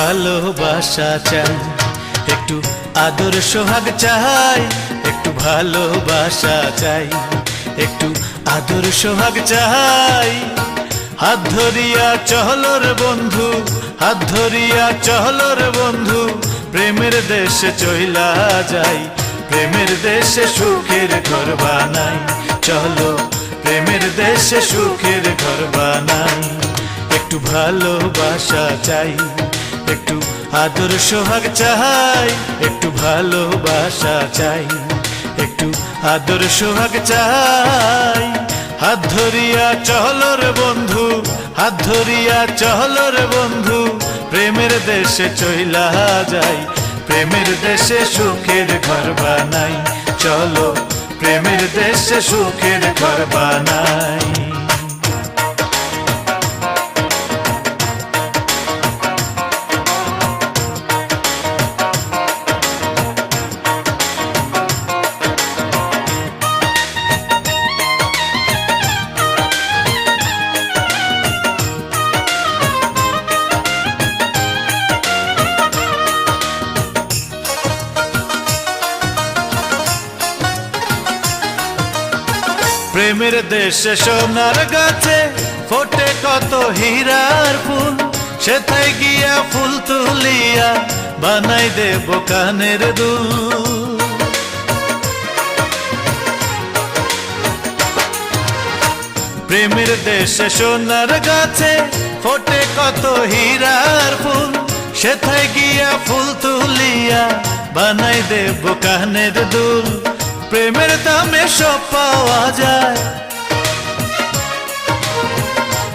ভালোবাসা চাই, একটু আদর সোহাগ চাই, একটু ভালোবাসা চাই, একটু আদর সোহাগ চাই। হাত ধরিয়া চলো রে বন্ধু, হাত ধরিয়া চলো রে বন্ধু, প্রেমের দেশে চইলা যাই, প্রেমের দেশে সুখের ঘর বানাই। চলো প্রেমের দেশে সুখের ঘর বানাই। একটু ভালোবাসা চাই, একটু আদর সোহাগ চাই, একটু ভালোবাসা চাই, একটু আদর সোহাগ চাই। হাত ধরিয়া চলো রে বন্ধু, হাত ধরিয়া চলো রে বন্ধু, প্রেমের দেশে চইলা যাই, প্রেমের দেশে সুখের ঘর বানাই। চলো প্রেমের দেশে সুখের ঘর বানাই। প্রেমের দেশে সোনার গাছে ফোটে কত হীরার ফুল, সেথায় গিয়া ফুল তুলিয়া বানাই দেব কানের দুল। প্রেমের দেশে সোনার গাছে ফোটে কত হীরার ফুল, সেথায় গিয়া ফুল তুলিয়া বানাই দেব কানের দুল। প্রেমের দামে সব পাওয়া যায়,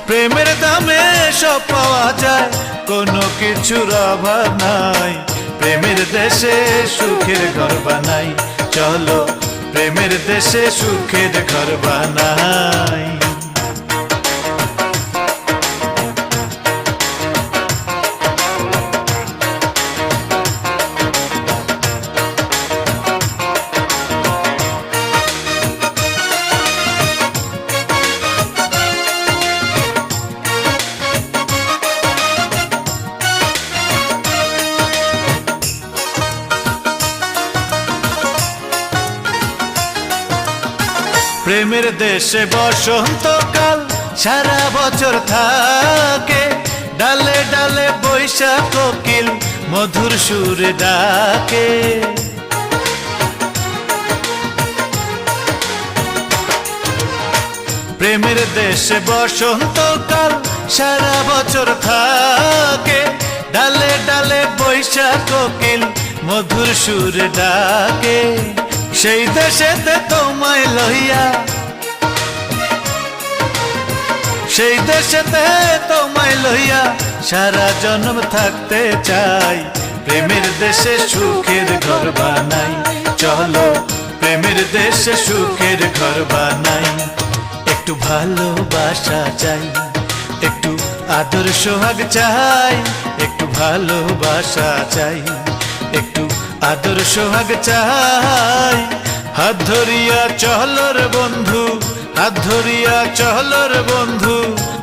প্রেমের দামে সব পাওয়া যায়, কোনো কিছুর অভাব নাই, প্রেমের দেশে সুখের ঘর বানাই। চলো প্রেমের দেশে সুখের ঘর বানাই। প্রেমের দেশে বসন্তকাল সারা বছর থাকে, ডালে ডালে বৈশাখ কোকিল মধুর সুরে ডাকে। প্রেমের দেশে বসন্তকাল সারা বছর থাকে, ডালে ডালে বৈশাখ কোকিল মধুর সুরে ডাকে। সেই দেশেতে তোমায় লইয়া, সেই দেশেতে তোমায় লইয়া সারা জন্ম থাকতে চাই, প্রেমের দেশে সুখের ঘর বানাই। চলো প্রেমের দেশে সুখের ঘর বানাই। একটু ভালোবাসা চাই, একটু আদর সোহাগ চাই, একটু ভালোবাসা চাই, একটু আদর সোহাগ চাই। হাত ধরিয়া চলো রে বন্ধু, হাত ধরিয়া চলো রে বন্ধু,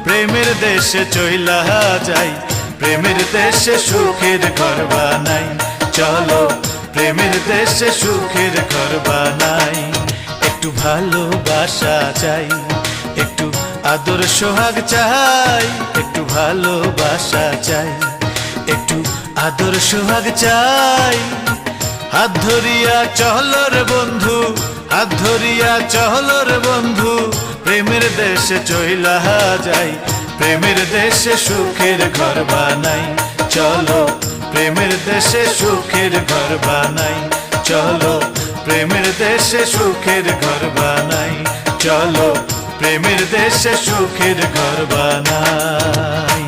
প্রেমের দেশে চইলা যাই, প্রেমের দেশে সুখের ঘর বানাই। চলো প্রেমের দেশে সুখের ঘর বানাই। একটু ভালোবাসা চাই, একটু আদর সোহাগ চাই, একটু ভালোবাসা চাই, একটু আদর সোহাগ চাই। হাত ধরিয়া চলো রে বন্ধু, হাত ধরিয়া চলো রে বন্ধু, প্রেমের দেশে চইলা যাই, প্রেমের দেশে সুখের ঘর বানাই। চলো প্রেমের দেশে সুখের ঘর বানাই। চলো প্রেমের দেশে সুখের ঘর বানাই। চলো প্রেমের দেশে সুখের ঘর বানাই।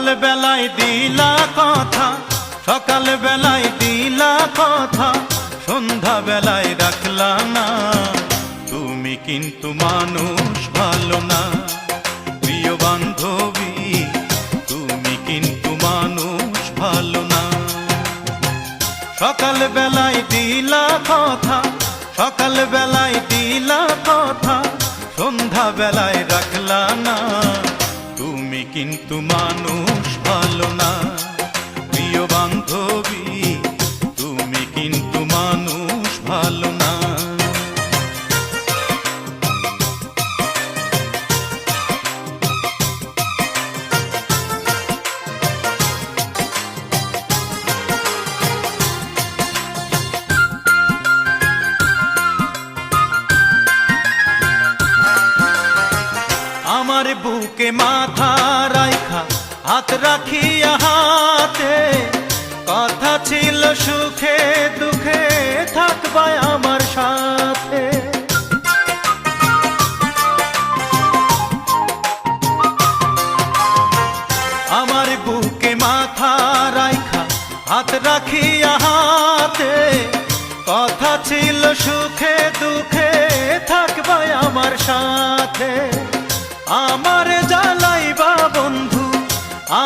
সকাল বেলায় দিলা কথা, সকাল বেলায় দিলা কথা, সন্ধ্যা বেলায় রাখলা না। তুমি কিন্তু মানুষ ভালো না প্রিয় বান্ধবী, তুমি কিন্তু মানুষ ভালো না। সকাল বেলায় দিলা কথা, সকাল বেলায় দিলা কথা, সন্ধ্যা বেলায় রাখলা না। তুমি কিন্তু মানুষ ভালো না প্রিয় বান্ধবী, তুমি কিন্তু মানুষ ভালো না। আমার বুকে মাথা রাইখা হাত রাখিয়া হাতে, কথা ছিল সুখে দুঃখে থাকবা আমার সাথে। আমার বুকে মাথা রাইখা হাত রাখিয়া হাতে, কথা ছিল সুখে দুঃখে থাকবা আমার সাথে। আমার জ্বালাইবা বন্ধু,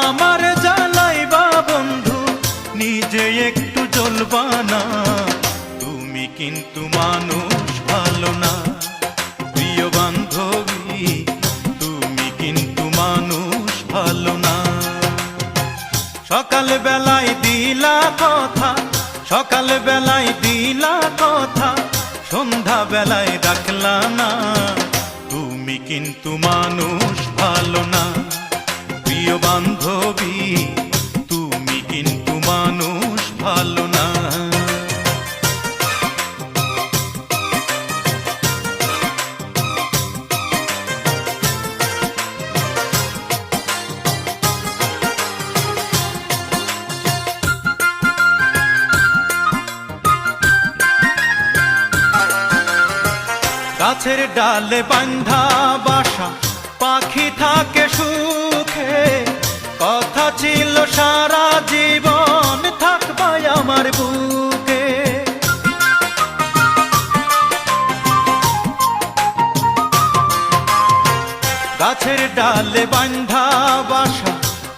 আমার জ্বালাইবা বন্ধু, নিজে একটু জ্বলবা না। তুমি কিন্তু মানুষ ভালো না প্রিয় বান্ধবী, তুমি কিন্তু মানুষ ভালো না। সকাল বেলায় দিলা কথা, সকাল বেলায় দিলা কথা, সন্ধ্যা বেলায় রাখলা না। তুমি কিন্তু মানুষ ভালো না প্রিয় বান্ধবী, তুমি কিন্তু মানুষ ভালো না। গাছের ডালে বাঁধা বাসা পাখি থাকে সুখে, কথা ছিল সারা জীবন থাকবাই আমার বুকে। গাছের ডালে বাঁধা বাসা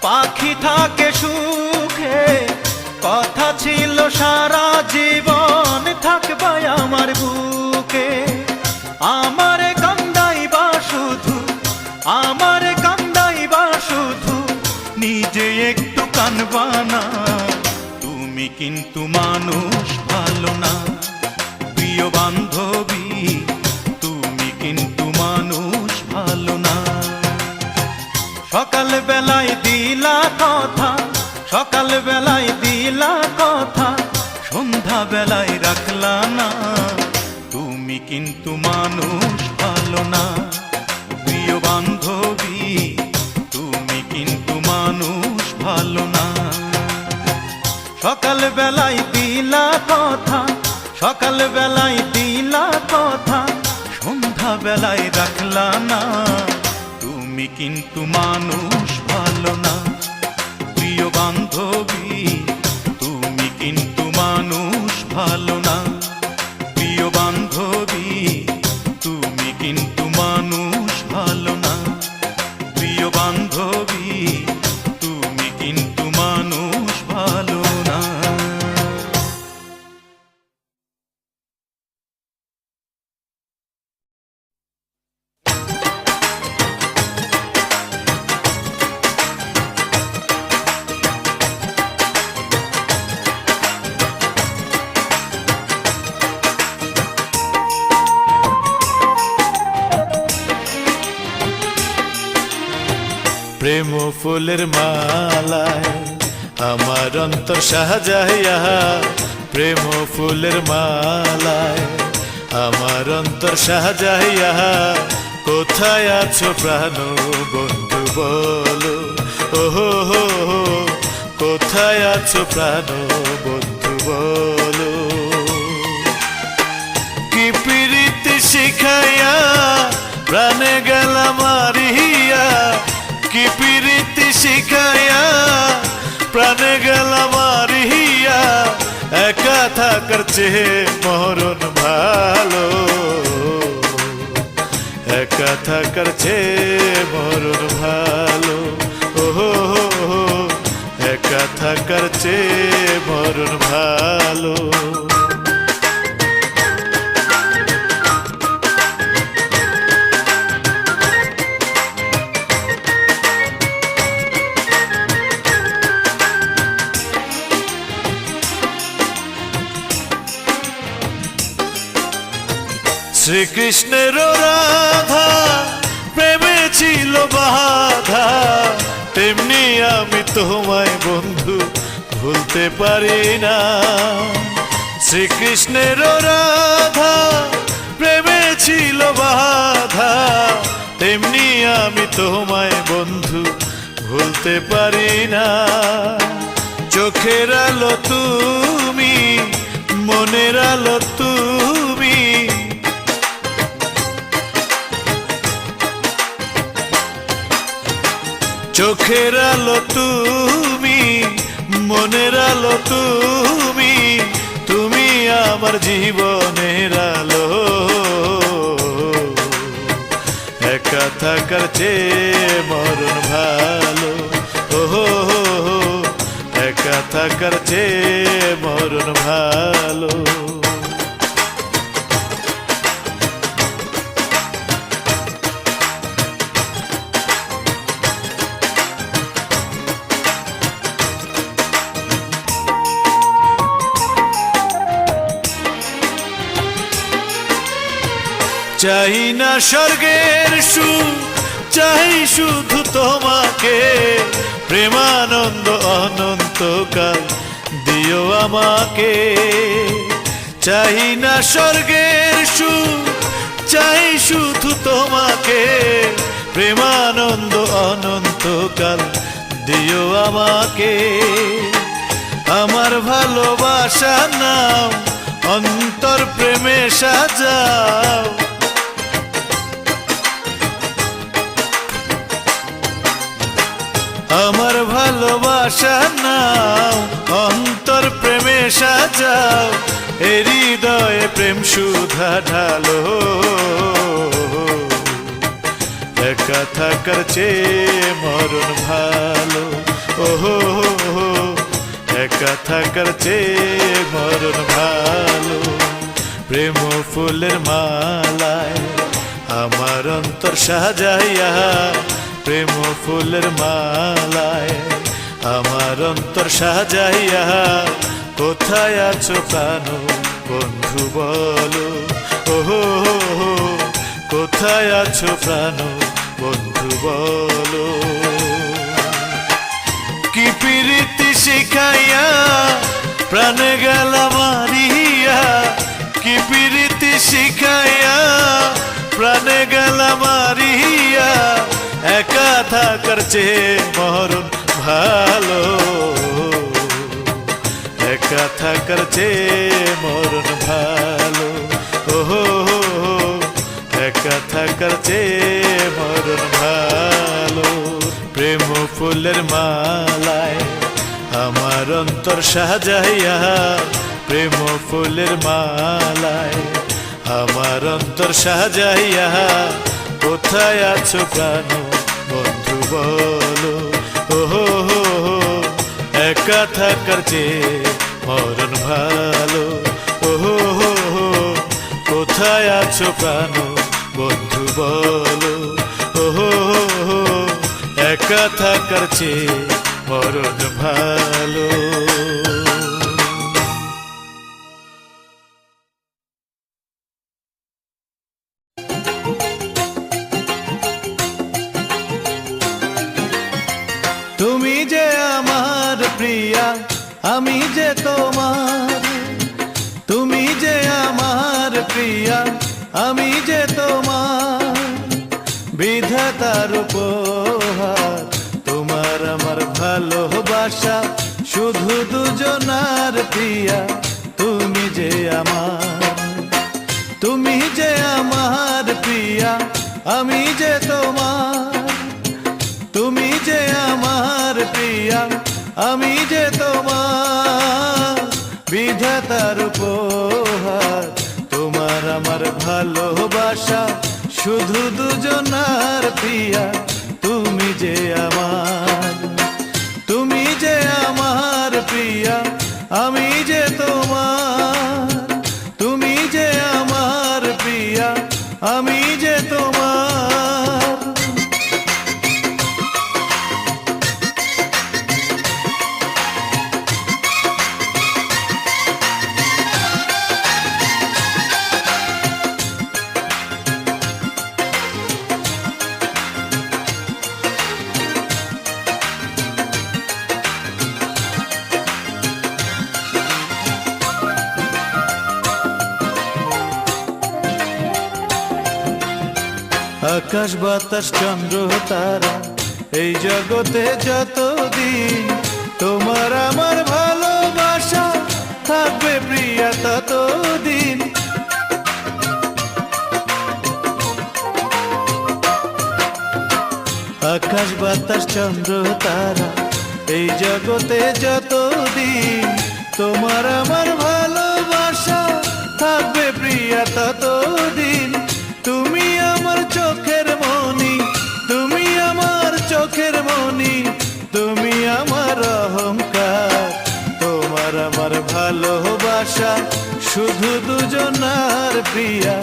পাখি থাকে সুখে, কথা ছিল সারা জীবন থাকবাই আমার বুকে। আমার কান্দাইবা শুধু, আমার কান্দাইবা শুধু, নিজে একটু কানবা না। তুমি কিন্তু মানুষ ভালো না প্রিয় বান্ধবী, তুমি কিন্তু মানুষ ভালো না। সকাল বেলায় দিলা কথা, সকাল বেলায় দিলা কথা, সন্ধ্যা বেলায় রাখলা না। তুমি কিন্তু মানুষ ভালো না প্রিয় বান্ধবী, তুমি কিন্তু মানুষ ভালো না। সকাল বেলায় দিলা কথা, সকাল বেলায় দিলা কথা, সন্ধ্যা বেলায় রাখলা না। তুমি কিন্তু মানুষ ভালো না প্রিয় বান্ধবী, তুমি কিন্তু মানুষ ভালো না প্রিয় বান্ধবী, তুমি কিন্তু মানুষ ভালো না প্রিয় বান্ধবী, তুমি কিন্তু মানুষ ভালো না। প্রেম ফুলের মালায় আমার অন্তর সাজাইয়া, প্রেম ফুলের মালায় আমার অন্তর সাজাইয়া, কোথায় আছো প্রাণ বন্ধু বলো, ওহো হো হো, কোথায় আছো প্রাণ বন্ধু বলো। কি প্রীতি শিখাইয়া প্রাণে গেলাম মারিয়া, কি প্রীতি শিখাইয়া থাকার চেয়ে মরণ ভালো, একা থাকার চেয়ে মরণ ভালো, ওহো একা থাকার চেয়ে মরণ ভালো। শ্রীকৃষ্ণের রাধা প্রেমে ছিল বাধা, তেমনি আমি তোমায় বন্ধু ভুলতে পারি না। শ্রীকৃষ্ণের রাধা প্রেমে ছিল বাধা, তেমনি আমি তোমায় বন্ধু ভুলতে পারি না। চোখের আলো তুমি, মনের আলো তুমি, চোখের আলো তুমি, মনের আলো তুমি, তুমি আমার জীবনের আলো। একা থাকার চেয়ে মরণ ভালো, ওহো একা থাকার চেয়ে মরণ ভালো। চাই না স্বর্গের সুখ, চাই শুধু তোমাকে, প্রেমানন্দ অনন্তকাল দিও আমাকে। চাই না স্বর্গের সুখ, চাই শুধু তোমাকে, প্রেমানন্দ অনন্তকাল দিও আমাকে। আমার ভালোবাসা নাও, অন্তর প্রেমে সাজাও, আমার ভালোবাসা নাও, অন্তর প্রেমে সাজাও, এ হৃদয়ে প্রেম সুধা ঢালো। একা থাকার চেয়ে মরণ ভালো, ওহো একা থাকার চেয়ে মরণ ভালো। প্রেম ফুলের মালায় আমার অন্তর সাজাইয়া, প্রেম ফুলের মালায় আমার অন্তর সাজাইয়া, কোথায় আছো প্রাণ বন্ধু বলো, ওহো কোথায় আছো প্রাণ বন্ধু বলো। কি প্রীতি শিখাইয়া প্রাণে গেল মারিয়া, কি প্রীতি শিখাইয়া প্রাণে গেল মারিয়া, একা থাকার চেয়ে মরণ ভালো, একা থাকার চেয়ে মরণ ভালো, ওহো একা থাকার চেয়ে মরণ ভালো। প্রেম ফুলের মালায় আমার অন্তর সাজাইয়া, প্রেম ফুলের মালায় আমার অন্তর সাজাইয়া, কোথায় আছো প্রাণ বন্ধু বলো, ওহো একা থাকার চেয়ে মরণ ভালো, ওহো কোথায় আছো প্রাণ বন্ধু বলো, ওহো একা থাকার চেয়ে মরণ ভালো। তুমি যে আমার প্রিয়া, আমি যে তোমার, তুমি যে আমার প্রিয়া, আমি যে তোমার, বিধাতার উপহার তোমার আমার ভালোবাসা, শুধু দুজনার প্রিয়া, তুমি যে আমার, তুমি যে আমার প্রিয়া, আমি যে তোমার, তুমি যে আমার প্রিয়া, আমি যে তোমার, বিধাতার উপহার তোমার আমার ভালোবাসা শুধু দুজনার প্রিয়া তুমি যে আমার, তুমি যে আমার প্রিয়া আমি যে তোমার, তুমি যে আমার প্রিয়া আমি যে তোমার। আকাশ বাতাস চন্দ্র তারা এই জগতে যতদিন তোমার আমার ভালোবাসা থাকবে প্রিয়া ততদিন। আকাশ বাতাস চন্দ্র তারা এই জগতে যতদিন তোমার আমার ভালোবাসা থাকবে প্রিয়া ততদিন। তুমি আমার চোখের মনি, তুমি আমার চোখের মনি, তুমি আমার অহংকার, তোমার আমার ভালোবাসা শুধু দুজনার প্রিয়া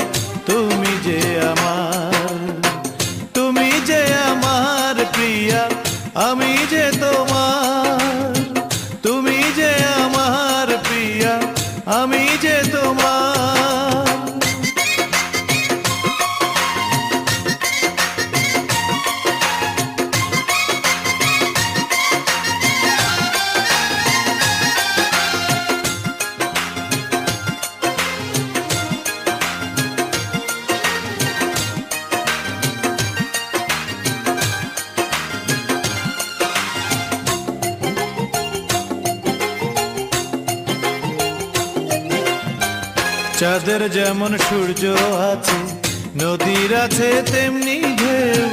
তুমি যে আমার, তুমি যে আমার প্রিয়া আমি যে তোমার, তুমি যে আমার প্রিয়া আমি যে তোমার। চাঁদের যেমন সূর্য আছে নদীর আছে তেমনি ঢেউ,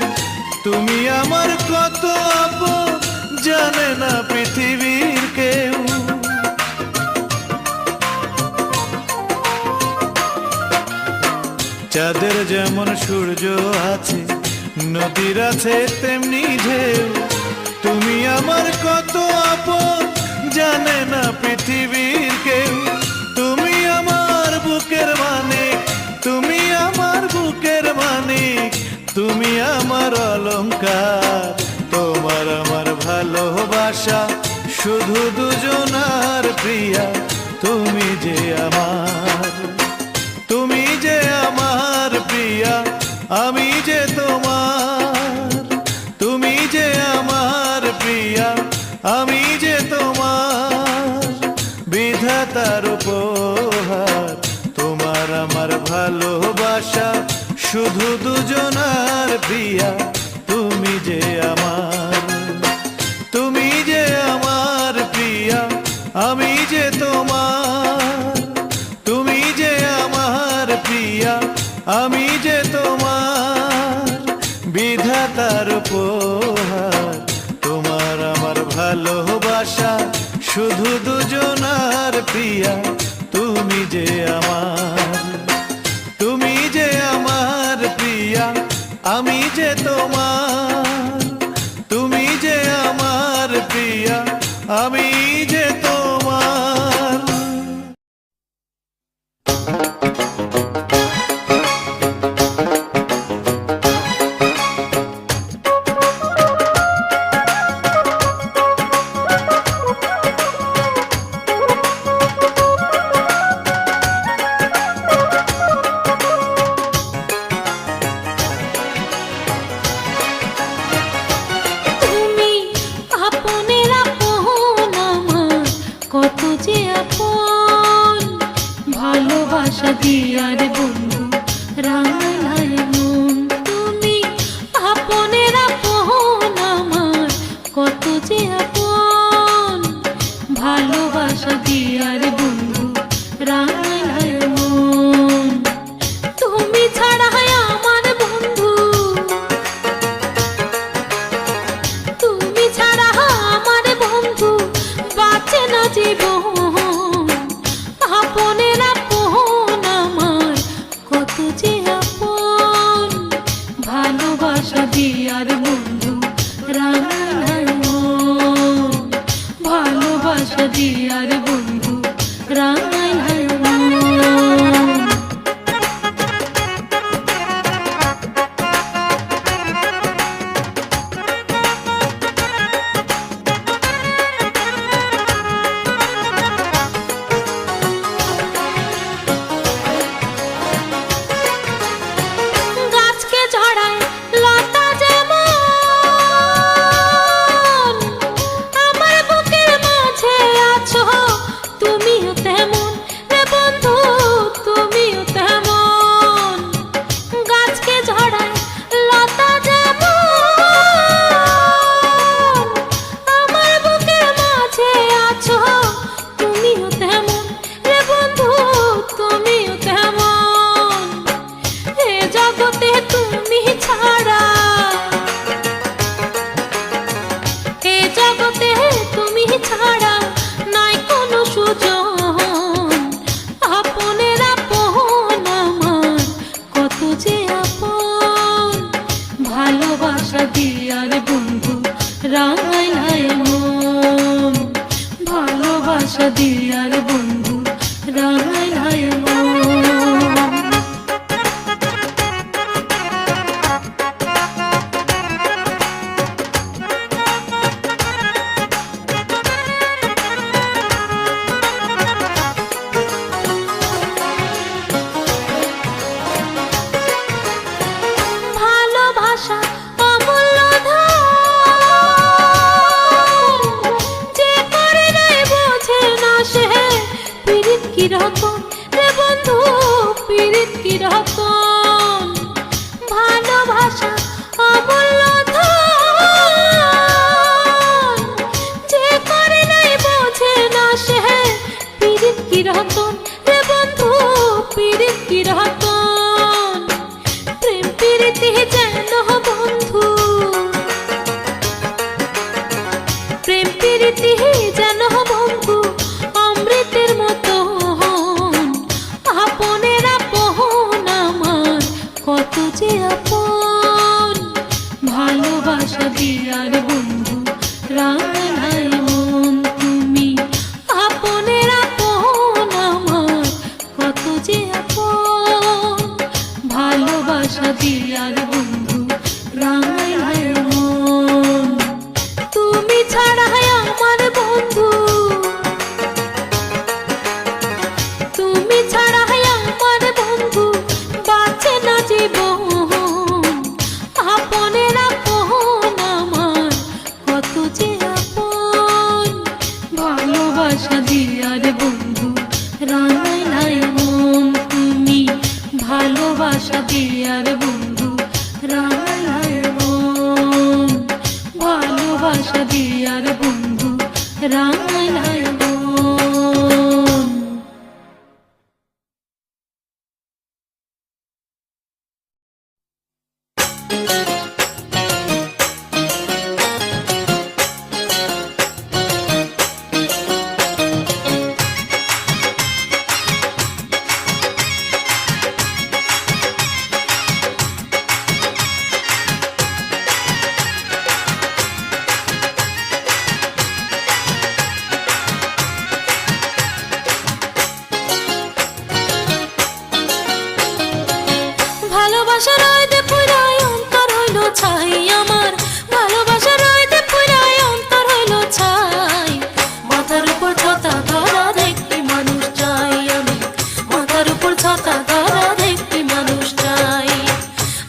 তুমি আমার কত আপন জানে না পৃথিবীর কেউ। চাঁদের যেমন সূর্য আছে নদীর আছে তেমনি ঢেউ, তুমি আমার কত আপন জানে না পৃথিবীর কেউ। তুমি আমার বুকের মানিক, তুমি আমার বুকের মানিক, তুমি আমার অলংকার, তোমার আমার ভালোবাসা শুধু দুজনার প্রিয়া তুমি যে আমার, তুমি যে আমার প্রিয়া আমি যে তোমার, তুমি যে আমার প্রিয়া আমি যে তোমার। বিধাতার উপহার তোমার আমার ভালোবাসা শুধু দুজনার প্রিয়া তুমি যে আমার, তুমি যে আমার প্রিয়া আমি যে তোমার, তুমি যে আমার প্রিয়া আমি যে তোমার। বিধাতার উপহার তোমার আমার ভালোবাসা শুধু দুজনার প্রিয়া তুমি যে আমার, তুমি যে আমার প্রিয়া আমি যে তোমার, তুমি যে আমার প্রিয়া আমি যে তোমার। দিয়ার বন্ধু রাঙায় মন, তুমি আপনের আপন আমার কত যে আপন। ভালোবাসা দিয়ার বন্ধু রাঙায় মন, তুমি ছাড়া আমার বন্ধু, তুমি ছাড়া আমার বন্ধু বাঁচে না জীবন। দিয়ার বন্ধু রাঙায় মন, ভালোবাসা দিয়ার বন্ধু রাঙায় মন। গাছকে ঝড়ায় লতা যেমন, আমার বুকের মাঝে আছো তুমিও তেমন রে বন্ধু, তুমিও তেমন। গাছকে ঝড়ায় লতা যেমন, আমার বুকের মাঝে আছো তুমিও তেমন রে বন্ধু, তুমিও তেমন। এ জগতে তুমি ছাড়া, এ জগতে তুমি ছাড়া নাই কোনো সুজন। আপনের আপন আমার কত যে আপন, ভালোবাসা দিয়ার বন্ধু রাঙায় মন, ভালোবাসা দিয়ার বন্ধু রাঙায় মন। ভালোবাসা অমূল্য ধন, যে করে নাই বোঝে না সে পীড়িত কি রকম রে বন্ধু, পীড়িত কি রকম। ভালোবাসা অমূল্য ধন, যে করে নাই বোঝে না সে পীড়িত কি রকম রে বন্ধু, পীড়িত কি রকম। প্রেম প্রীতি যেন বন্ধু, প্রেম প্রীতি যেন বন্ধু অমৃতের মতো, আপনের আপন আমার কত যে আপন, ভালোবাসা দিয়ার বন্ধু রাঙায় মন। তুমি আপনের আপন আমার কত যে আপন, ভালোবাসা দিয়ার বন্ধু রাঙায় মন। তুমি ছাড়া আমার বন্ধু, তুমি ছাড়া আমার বন্ধু বাঁচে না জীবন, আপনের আপন আমার কত যে আপন, ভালোবাসা দিয়ার বন্ধু রাঙায় মন। তুমি ভালোবাসা দিয়ার বন্ধু রাঙায় মন, ভালোবাসা দিয়ার বন্ধু রাঙায় মন। ভালোবাসার আইতে পুরাই অন্তর হইল ছাই আমার, ভালোবাসার আইতে পুরাই অন্তর হইল ছাই। মাথার উপর ছাতা ধরা দেখতে মানুষ চাই আমি, মাথার উপর ছাতা ধরা দেখতে মানুষ চাই।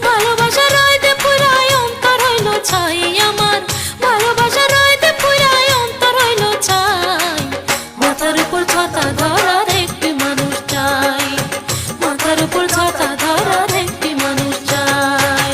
ভালোবাসার আইতে পুরাই অন্তর হইল ছাই আমার, ভালোবাসার আইতে পুরাই অন্তর হইল ছাই। মাথার উপর ছাতা ধরা দেখতে মানুষ চাই, মাথার উপর ছাতা ধরা দেখতে মানুষ চাই।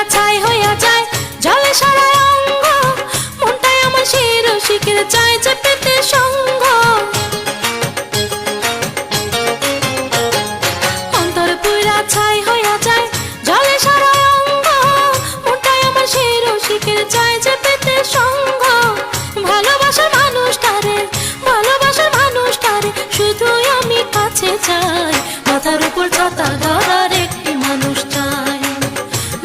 ছাই হইয়া যায় জলে সারা অঙ্গ, মনটাই আমার সেই রসিকের চাই যে পেতে সঙ্গ। অন্তর পুরা ছাই হইয়া যায় জলে সারা অঙ্গ, মনটাই আমার সেই রসিকের চাই যে পেতে সঙ্গ। ভালোবাসার মানুষটারে, ভালোবাসার মানুষটারে শুধুই আমি কাছে চাই। মাথার উপর ছাতা ধরার একটি মানুষ চাই,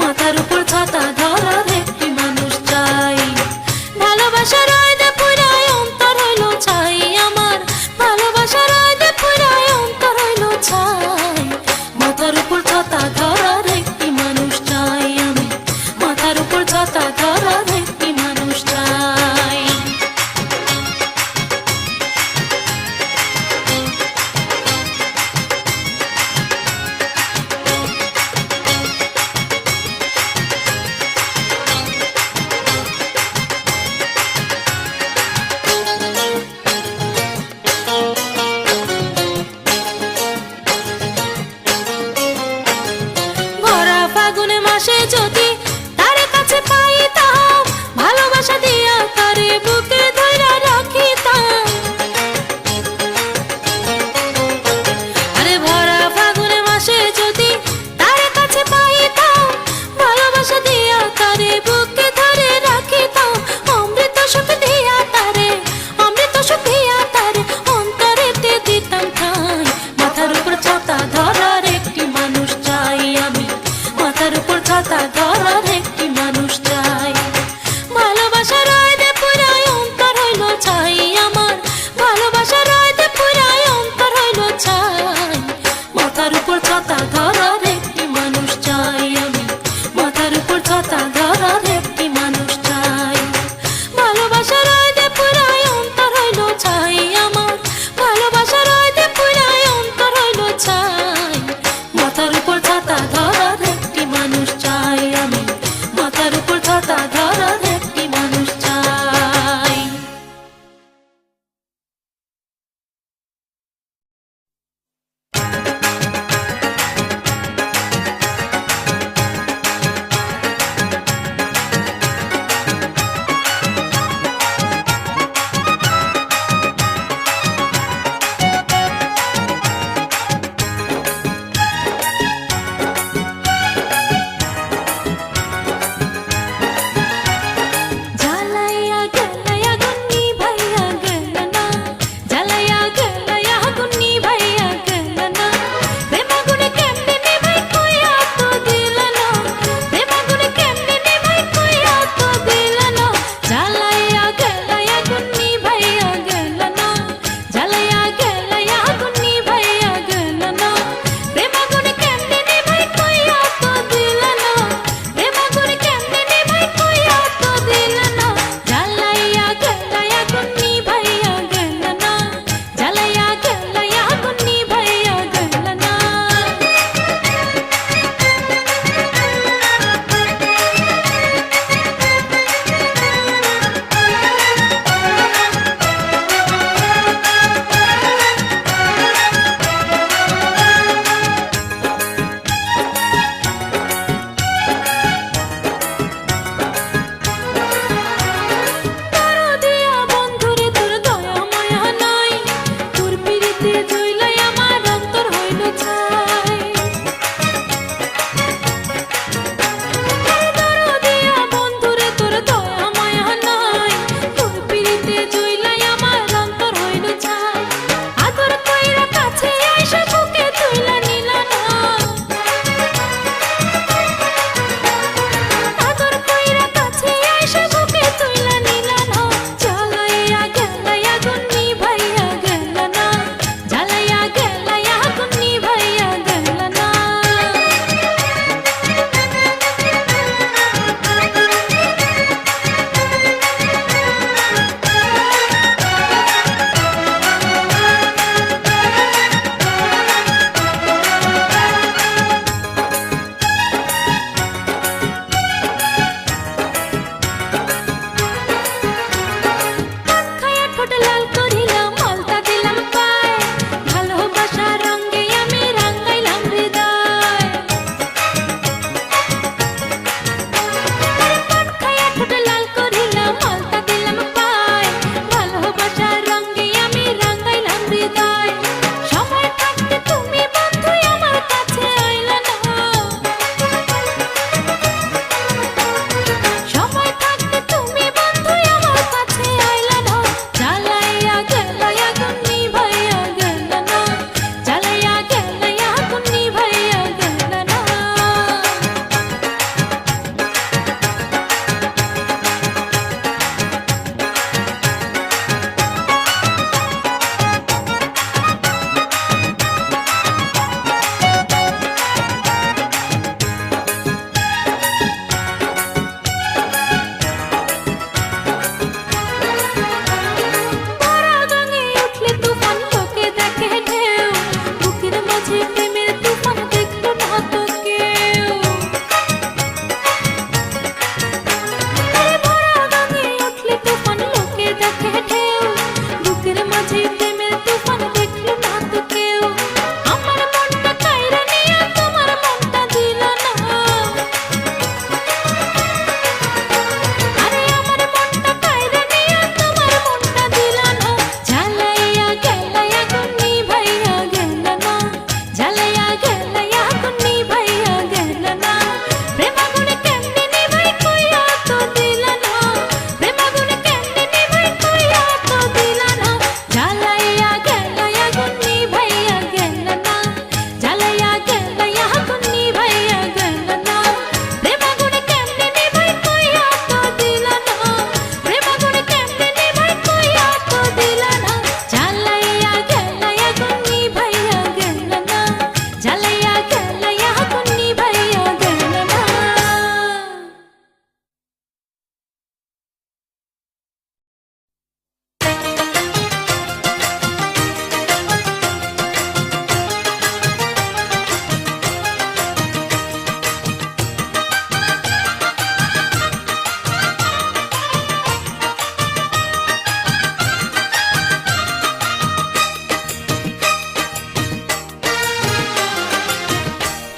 মাথার উপর ছাতা ধরার একটি মানুষ চাই। ভালোবাসার আইদে পুরাই অন্তর হইল ছাই আমার, ভালোবাসার আইদে পুরাই অন্তর হইল ছাই। মাথার উপর ছাতা ধরার একটি মানুষ চাই আমি, মাথার উপর ছাতা ধরার একটি মানুষ চাই।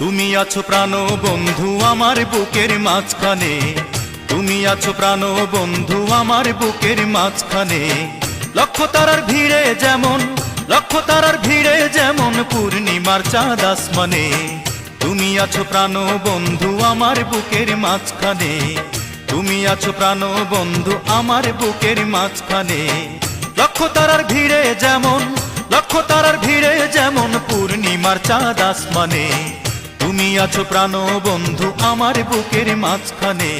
তুমি আছো প্রাণ বন্ধু আমার বুকের মাঝখানে, তুমি আছো প্রাণ বন্ধু আমার বুকের মাঝখানে। লক্ষ তারার ভিড়ে যেমন, লক্ষ তারার ভিড়ে যেমন পূর্ণিমার চাঁদ আসমানে। তুমি আছো প্রাণ বন্ধু আমার বুকের মাঝখানে, তুমি আছো প্রাণ বন্ধু আমার বুকের মাঝখানে। লক্ষ তারার ভিড়ে যেমন, লক্ষ তারার ভিড়ে যেমন পূর্ণিমার চাঁদ আসমানে। তুমি আছো প্রাণ বন্ধু আমার বুকের মাঝখানে,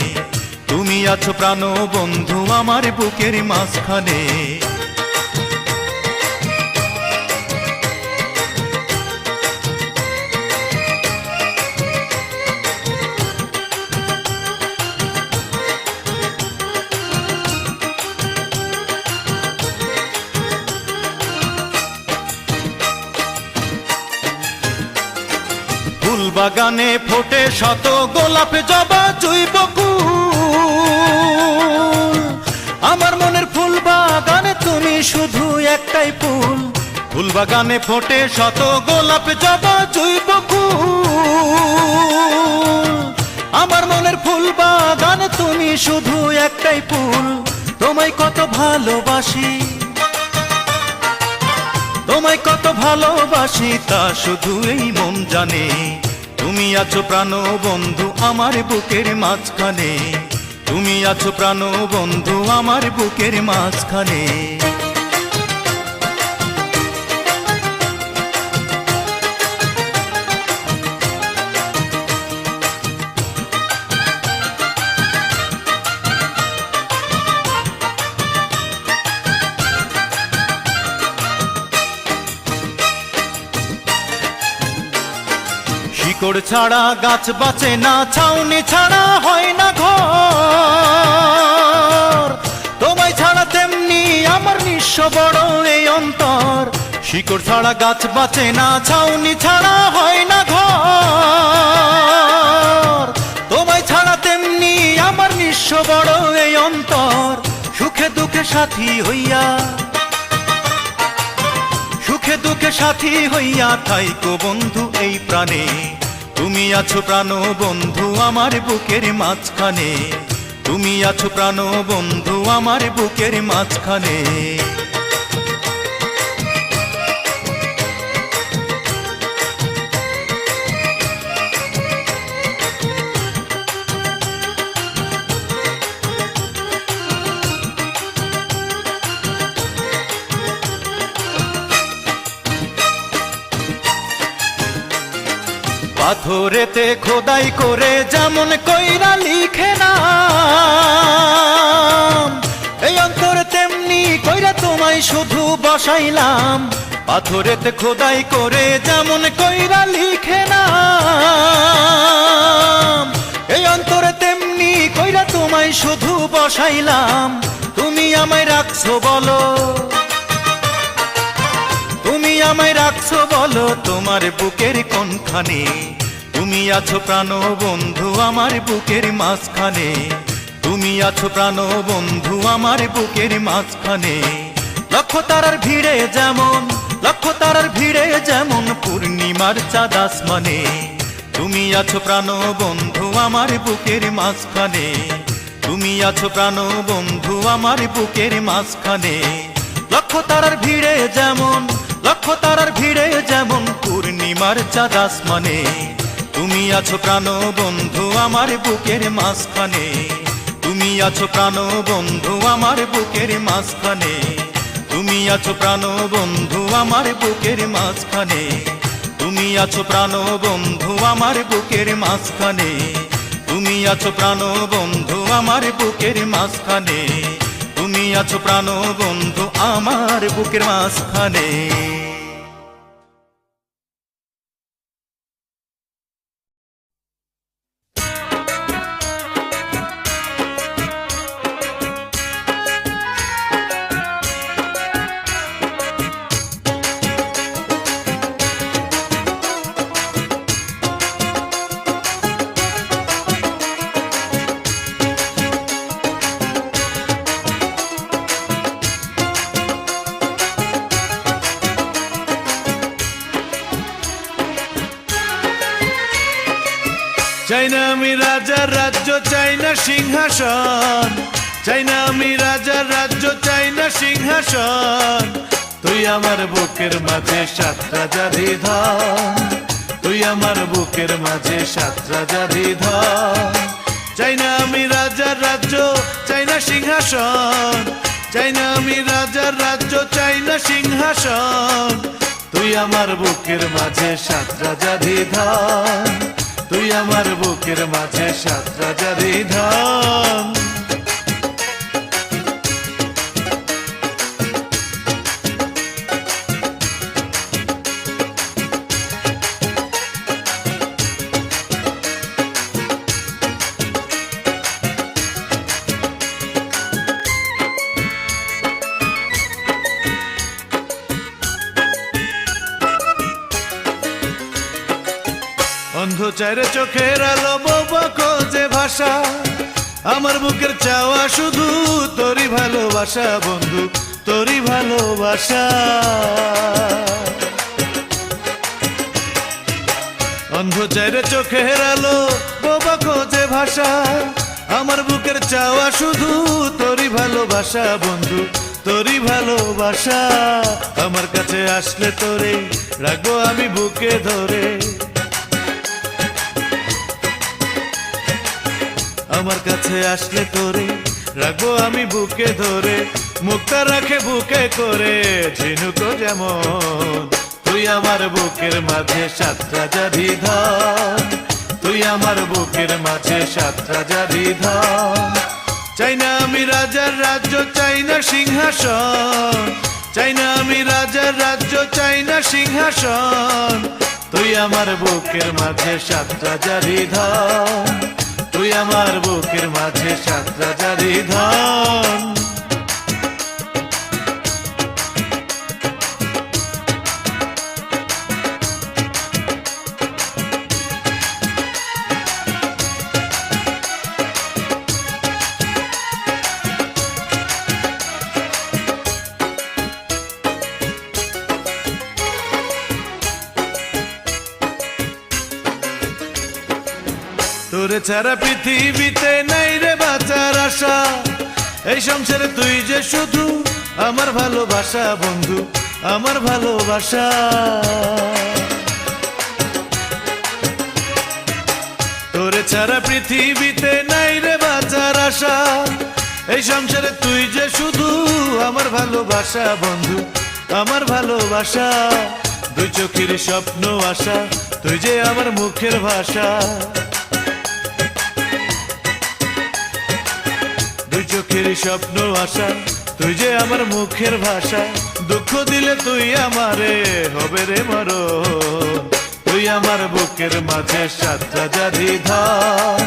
তুমি আছো প্রাণ বন্ধু আমার বুকের মাঝখানে। ফুল বাগানে ফোটে শত গোলাপ জবা জুঁই বকুল, আমার মনের ফুল বাগানে তুমি শুধু একটাই ফুল। ফুল বাগানে ফোটে শত গোলাপ জবা জুঁই বকুল, আমার মনের ফুল বাগানে তুমি শুধু একটাই ফুল। তোমায় কত ভালোবাসি, তোমায় কত ভালোবাসি তা শুধু এই মন জানে। তুমি আছো প্রাণ বন্ধু আমার বুকের মাঝখানে, তুমি আছো প্রাণ বন্ধু আমার বুকের মাঝখানে। শিকড় ছাড়া গাছ বাঁচে না, ছাউনি ছাড়া হয় না ঘর। তোমায় ছাড়া তেমনি আমার নিঃস্ব বড় এই অন্তর। শিকড় ছাড়া গাছ বাঁচে না, ছাউনি ছাড়া হয় না ঘর। তোমায় ছাড়া তেমনি আমার নিঃস্ব বড় এই অন্তর। সুখে দুঃখে সাথী হইয়া, সুখে দুঃখে সাথী হইয়া থাইকো বন্ধু এই প্রাণে। তুমি আছো প্রাণ বন্ধু আমার বুকের মাঝখানে, তুমি আছো প্রাণ বন্ধু আমার বুকের মাঝখানে। পাথরেতে খোদাই করে যেমন কইরা লিখে নাম, এই অন্তরে তেমনি কইরা তোমায় শুধু বসাইলাম। পাথরেতে খোদাই করে যেমন কইরা লিখে নাম, এই অন্তরে তেমনি কইরা তোমায় শুধু বসাইলাম। তুমি আমায় রাখছো বলো, তুমি আমায় রাখছো বলো তোমার বুকের কোনখানে। তুমি আছো প্রাণ বন্ধু আমার বুকের মাঝখানে, তুমি আছো প্রাণ বন্ধু আমার বুকের মাঝখানে। লক্ষ তারার ভিড়ে যেমন, লক্ষ তারার ভিড়ে যেমন পূর্ণিমার চাঁদ আসমানে। তুমি আছো প্রাণ বন্ধু আমার বুকের মাঝখানে, তুমি আছো প্রাণ বন্ধু আমার বুকের মাঝখানে। লক্ষ তারার ভিড়ে যেমন, লক্ষ তারার ভিড়ে যেমন পূর্ণিমার চাঁদ আসমানে। তুমি আছো প্রাণ বন্ধু আমার বুকের মাঝখানে, তুমি আছো প্রাণ বন্ধু আমার বুকের মাঝখানে। তুমি আছো প্রাণ বন্ধু আমার বুকের মাঝখানে, তুমি আছো প্রাণ বন্ধু আমার বুকের মাঝখানে। তুমি আছো প্রাণ বন্ধু আমার বুকের মাঝখানে, তুমি আছো প্রাণ বন্ধু আমার বুকের মাঝখানে। চাই না আমি রাজার রাজ্য, চাই না সিংহাসন, চাই না আমি রাজার রাজ্য, চাই না সিংহাসন। তুই আমার বুকের মাঝে সাত রাজারি ধন, তুই আমার বুকের মাঝে সাত রাজারি ধন। চাই না আমি রাজার রাজ্য, চাই না সিংহাসন, চাই না আমি রাজার রাজ্য, চাই না সিংহাসন। তুই আমার বুকের মাঝে সাত রাজারি ধন, তুই আমার বুকের মাঝে সাত রাজারি ধন। অন্ধ চাইরে চোখের আলো, বোবা খোঁজে ভাষা, আমার বুকের চাওয়া শুধু তোরই ভালোবাসা বন্ধু, তোরই ভালোবাসা। অন্ধ চাইরে চোখের আলো, বোবা খোঁজে ভাষা, আমার বুকের চাওয়া শুধু তোরই ভালোবাসা বন্ধু, তোরই ভালোবাসা। আমার কাছে আসলে তোরে রাখবো আমি বুকে ধরে, আমার কাছে আসলে তোরে রাখবো আমি বুকে ধরে। মুক্তা রাখে বুকে করে ঝিনুক যেমন, তুই আমার বুকের মাঝে সাত রাজারি ধন, তুই আমার বুকের মাঝে সাত রাজারি ধন। চাই না আমি রাজার রাজ্য, চাই না সিংহাসন, চাই না আমি রাজার রাজ্য, চাই না সিংহাসন। তুই আমার বুকের মাঝে সাত রাজারি ধন, তুই আমার বুকের মাঝে সাত রাজারি ধন। তোরে ছাড়া পৃথিবীতে নাই রে বাঁচার আশা, এই সংসারে তুই যে শুধু আমার ভালোবাসা বন্ধু, আমার ভালোবাসা। তোরে ছাড়া পৃথিবীতে নাই রে বাঁচার আশা, এই সংসারে তুই যে শুধু আমার ভালোবাসা বন্ধু, আমার ভালোবাসা। দুই চোখের স্বপ্ন আশা, তুই যে আমার মুখের ভাষা, দুই চোখের স্বপ্ন আশা, তুই যে আমার মুখের ভাষা। দুঃখ দিলে তুই আমারে হবে রে মরণ, তুই আমার বুকের মাঝে সাত রাজারি ধন,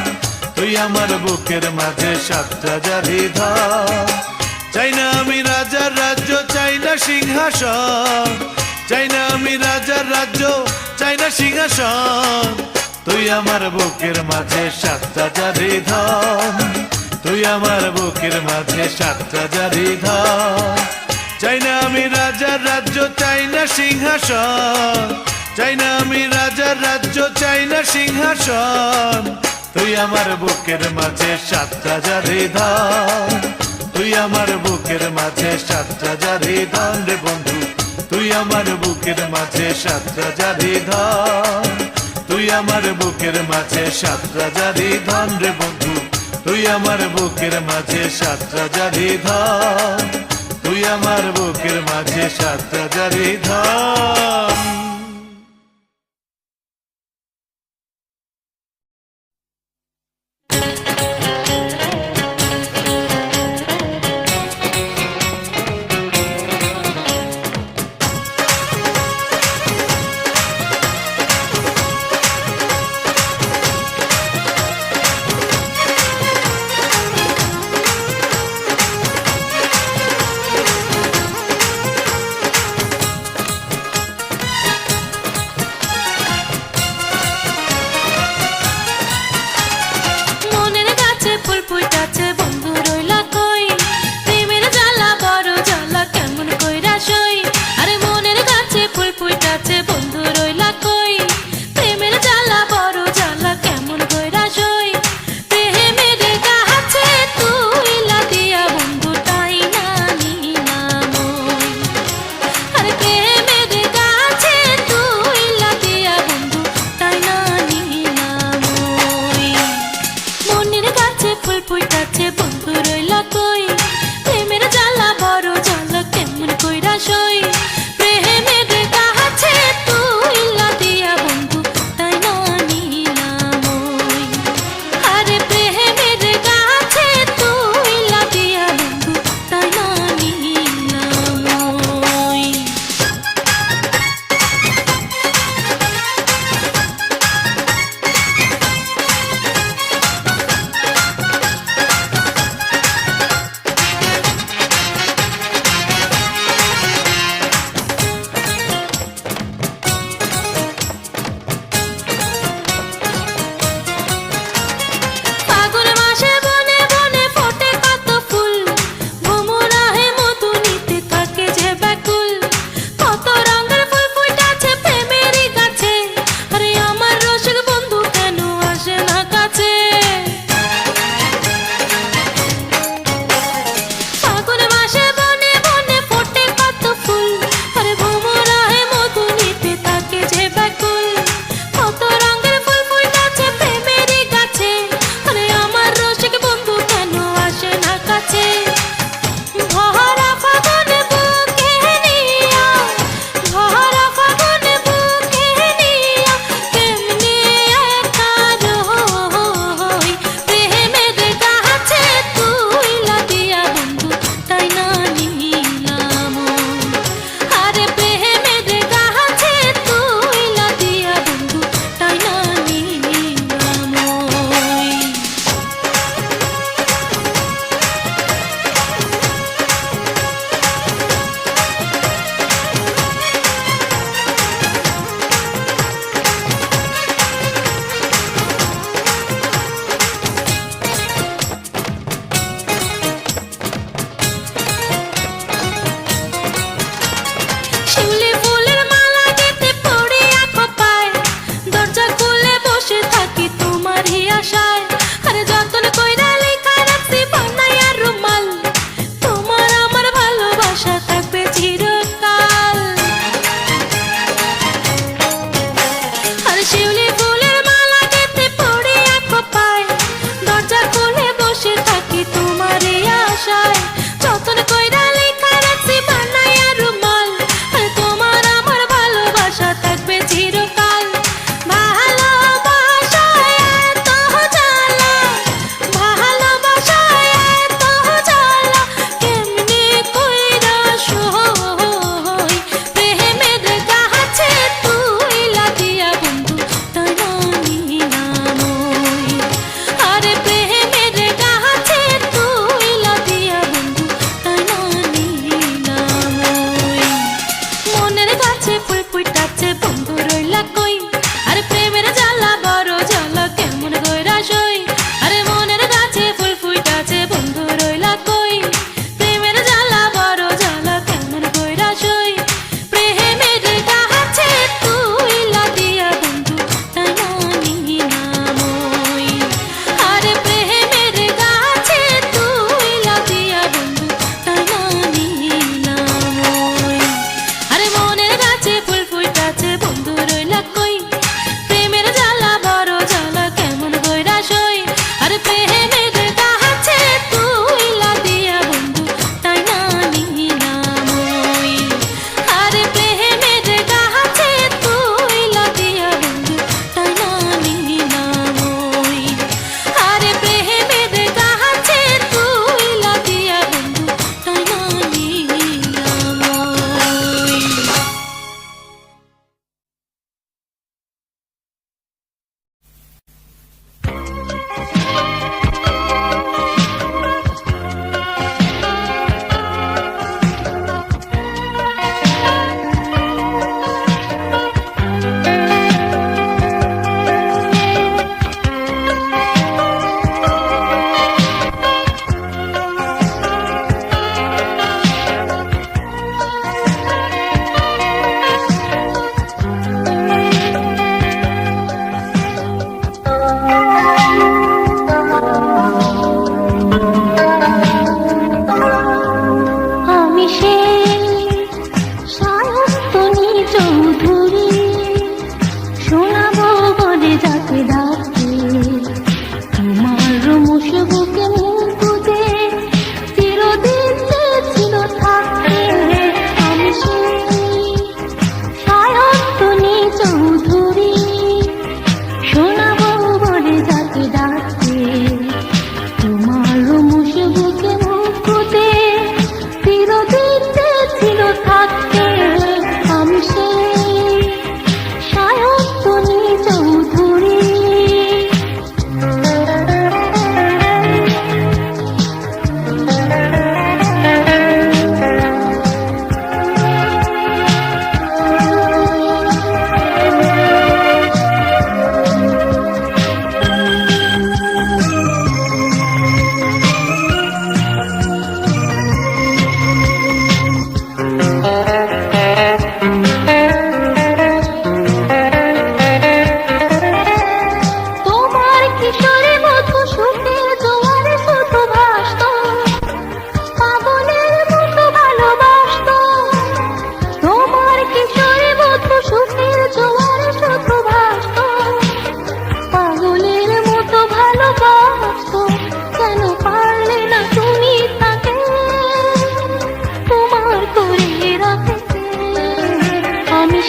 তুই আমার বুকের মাঝে সাত রাজারি ধন। চাই না আমি রাজার রাজ্য, চাই না সিংহাসন, চাই না আমি রাজার রাজ্য, চাই না সিংহাসন। তুই আমার বুকের মাঝে সাত রাজারি ধন, তুই আমার বুকের মাঝে সাত রাজারি ধন। চাই না আমি রাজার রাজ্য, চাই না সিংহাসন, চাই না আমি রাজার রাজ্য, চাই না সিংহাসন। তুই আমার বুকের মাঝে সাত রাজারি ধন, তুই আমার বুকের মাঝে সাত রাজারি ধন রে বন্ধু, তুই আমার বুকের মাঝে সাত রাজারি ধন, তুই আমার বুকের মাঝে সাত রাজারি ধন রে বন্ধু, তুই আমার বুকের মাঝে সাত রাজারি ধন, তুই আমার বুকের মাঝে সাত রাজারি ধন।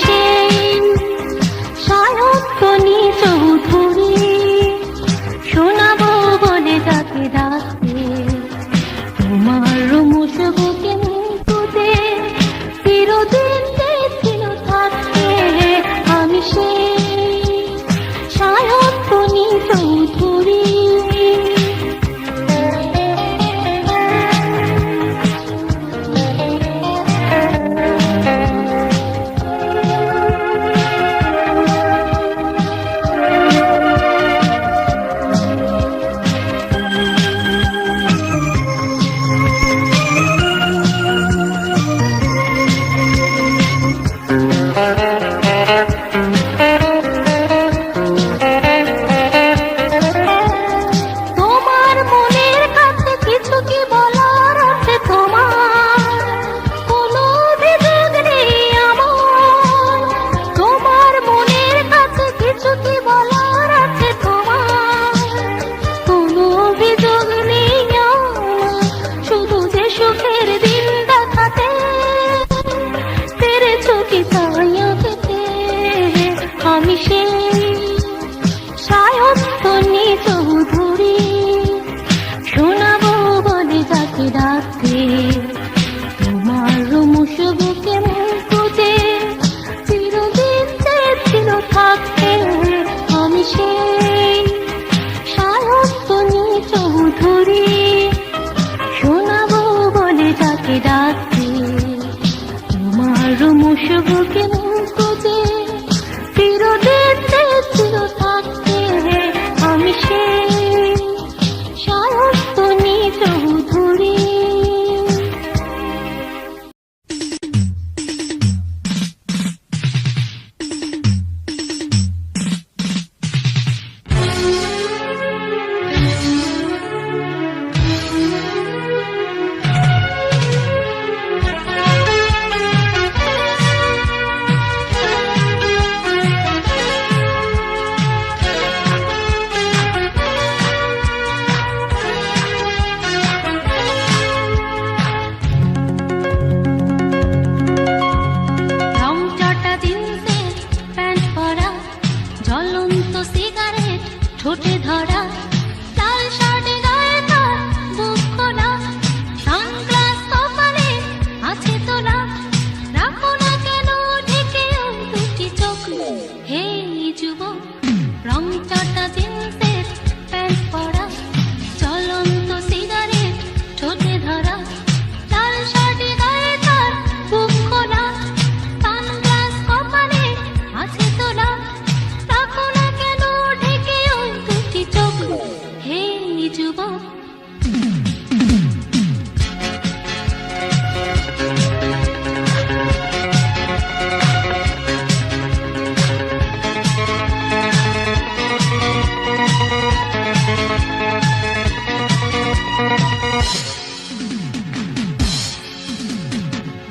সেই সায়ন্তনী চৌধুরী, শোনাবো বলে যাকে ডাকে তোমার রুমুষ বুকে মুকুতে চিরদিন ছিল থাকতে। আমি সেই সায়ন্তনী চৌধুরী। তোমার মনের কাছে কিছু কি বলার আছে তোমার? কোনো অভিযোগ নেই আমার। তোমার মনের কাছে কিছু কি বলার আছে তোমার? কোনো অভিযোগ নেই আমার। শুধু যে সুখের দিন দেখাতে পেরেছো কি তাইয়া পেতে। আমি সেই সায়ন্তনী চৌধুরী, শোনাবো বলে যাকে ডাকে তোমার রুমুষ বুকে মুকুতে চিরদিন ছিল থাকতে। আমি সেই সায়ন্তনী চৌধুরী, শোনাবো বলে যাকে ডাকে তোমার রুমুষ বুকে মুকুতে চিরদিন ছিল থাকতে। আমি সেই সায়ন্তনী চৌধুরী। ঠোঁটে ধরা লাল শাড়ি গায়ে তার বুক খোলা, সানগ্লাস কপালে আছে তোলা, রাখো না কেন ঢেকে ওই দুটি চোখ। হে যুবক, রং চটা জিন্সের প্যান্ট পরা, জ্বলন্ত সিগারেট ঠোঁটে ধরা, লাল শাড়ি গায়ে তার বুক খোলা, সানগ্লাস কপালে আছে তোলা, রাখো না কেন ঢেকে ওই দুটি চোখ। হে যুবক,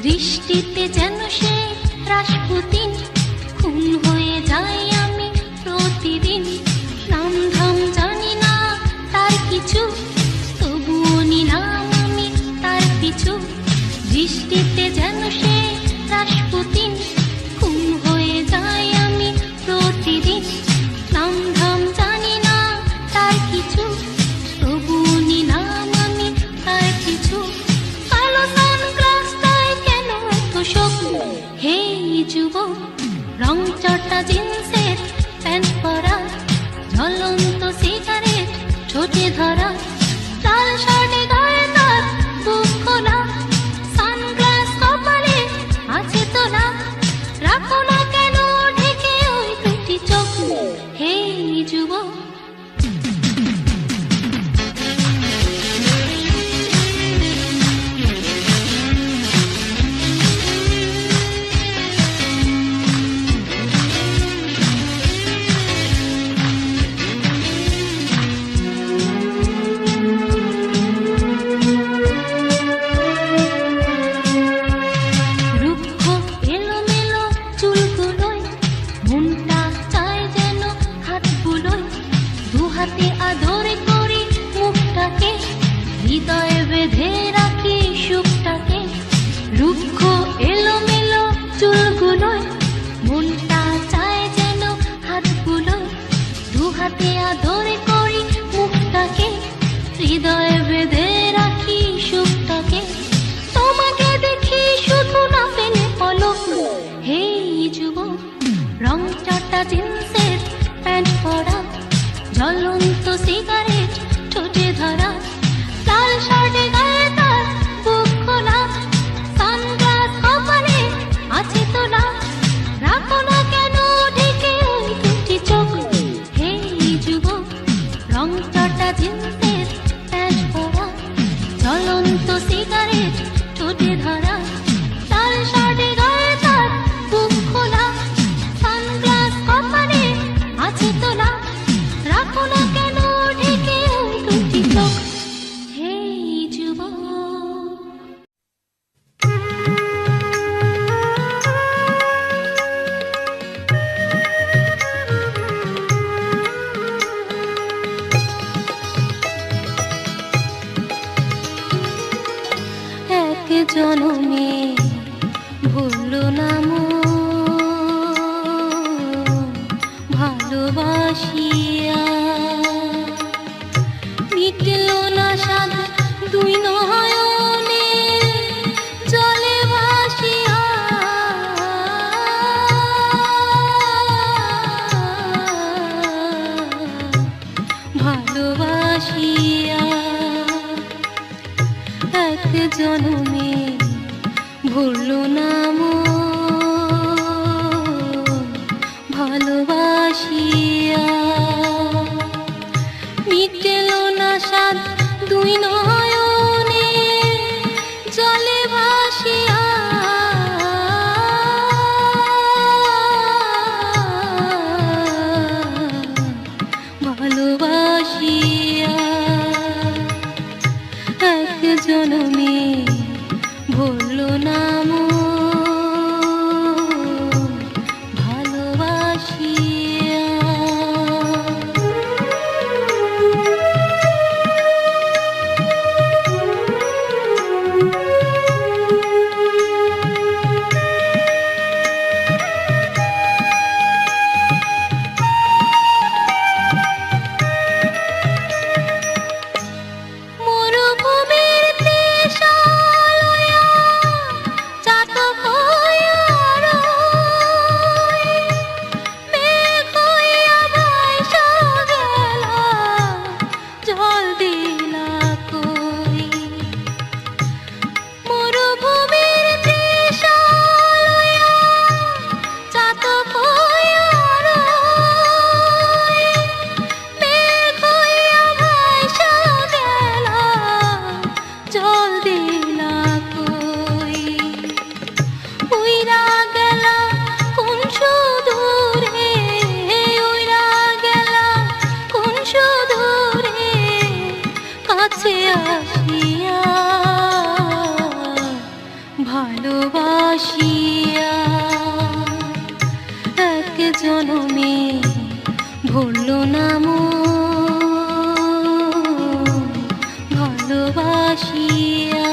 বৃষ্টিতে যেন সে রাসপুতিন, খুন হয়ে যাই আমি প্রতিদিন। নাম ধাম জানি না তার কিছু, তবুও নিলাম আমি তার পিছু। বৃষ্টিতে যেন সে রাসপুতিন, খুন হয়ে যাই আমি প্রতিদিন। নাম ধাম জানি না তার কিছু, তবুও নিলাম আমি তার পিছু। কালো সানগ্লাসটায় কেন এত শোক? হে যুবক, রং চটা জিন্সের প্যান্ট পরা, জ্বলন্ত সিগারেট ঠোঁটে ধরা, লাল শাড়ি গায়ে তার বুক খোলা, সানগ্লাস কপালে আছে তোলা, রাখো না কেন ঢেকে ওই দুটি চোখ। হে যুবক, জিন্সের প্যান্ট পরা, জ্বলন্ত সিগারেট ঠোঁটে ধরা, লাল শার্টে গায়ে তার বুক খোলা, সানগ্লাস কপালে আছে তোলা, রাখো না কেন ঢেকে ওই দুটি চোখ, হে যুবক, রং চটা জিন্সের প্যান্ট পরা, জ্বলন্ত সিগারেট ঠোঁটে ধরা, লাল শার্টে গায়ে তার বুক খোলা, সানগ্লাস কপালে আছে তোলা, রাখো না কেন ঢেকে ওই দুটি চোখ, হে যুবক। এক জনমে ভুলল না ভালোবাসিয়া, মিটল না স্বাদ দুই নয়নে জলে ভাসিয়া, ভালোবাসিয়া এক জনমে ভুলল না ভালোবাসিয়া, মিটেল না স্বাদ দুই নয়নে জলে ভাসিয়া, ভালোবাসিয়া এক জনমে ভুলল না ভালোবাসিয়া। মরুভূমির তৃষা লয়া চাতক হইয়া রয়, মেঘ হইয়া ভাইসা গেলা, জল দিলা কই। মরুভূমির তৃষা লয়া চাতক হইয়া রয়, মেঘ হইয়া ভাইসা গেলা, জল দিলা কই। উইরা গেলা কোন সুদূরে, উইরা গেলা কোন সুদূরে, কাছে আসিয়া ভালোবাসিয়া এক জনমে ভুলল না ভালোবাসিয়া।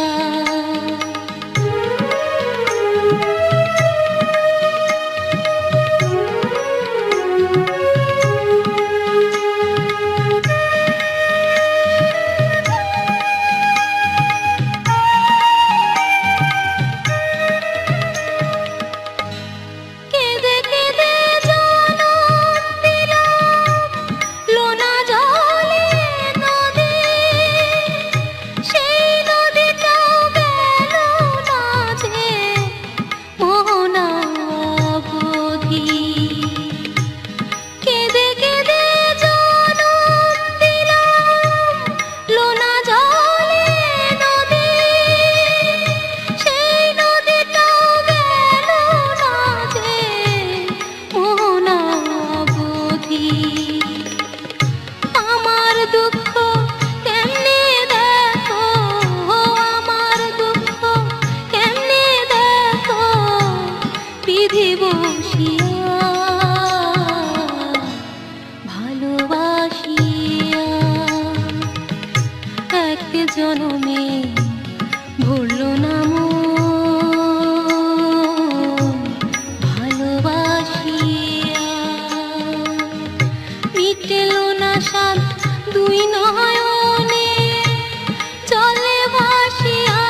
কেঁদে কেঁদে জনম দিলাম লোনা জলে নদী, সেই নদীটাও গেল না যে মোহনাবধি। কেঁদে কেঁদে জনম দিলাম লোনা জলে নদী, সেই নদীটাও গেল না যে মোহনাবধি। আমার দুঃখ কেমনে দেখো, আমার দুঃখ কেমনে দেখো, বিধি বসিয়া ভালোবাসিয়া এক জনমে ভুলল না ভালোবাসিয়া, মিটেল না স্বাদ দুই নয়নে জলে ভাসিয়া,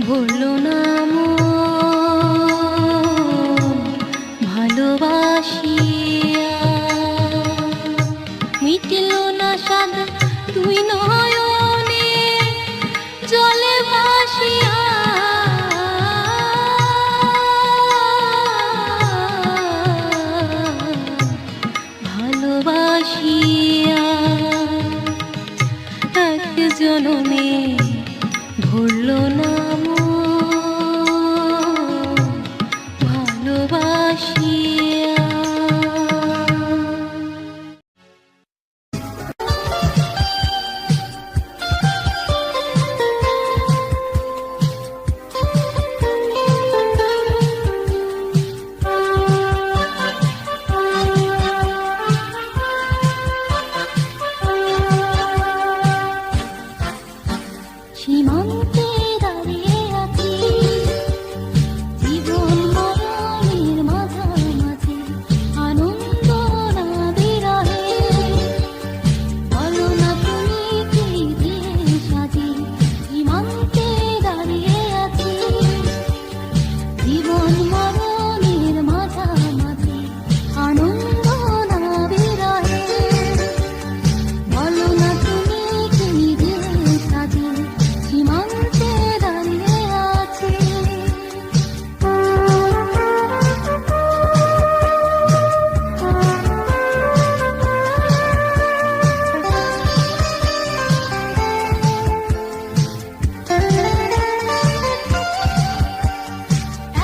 ভুললো না মন ভালোবাসিয়া, মিটিল না স্বাদ দুই নয়নে জলে ভাসিয়া, ভালোবাসিয়া এক জনমে ভুললো না মন ভালোবাসিয়া। সীমান্তে দাঁড়িয়ে আছি, জীবন মরণের মাঝামাঝি, আনন্দ না বিরহে, বলো না তুমি কি দিয়ে সাজি। সীমান্তে দাঁড়িয়ে আছি, জীবন মরণের মাঝামাঝি, আনন্দ না বিরহে, বলো না তুমি কি দিয়ে সাজি। সীমান্তে দাঁড়িয়ে আছি।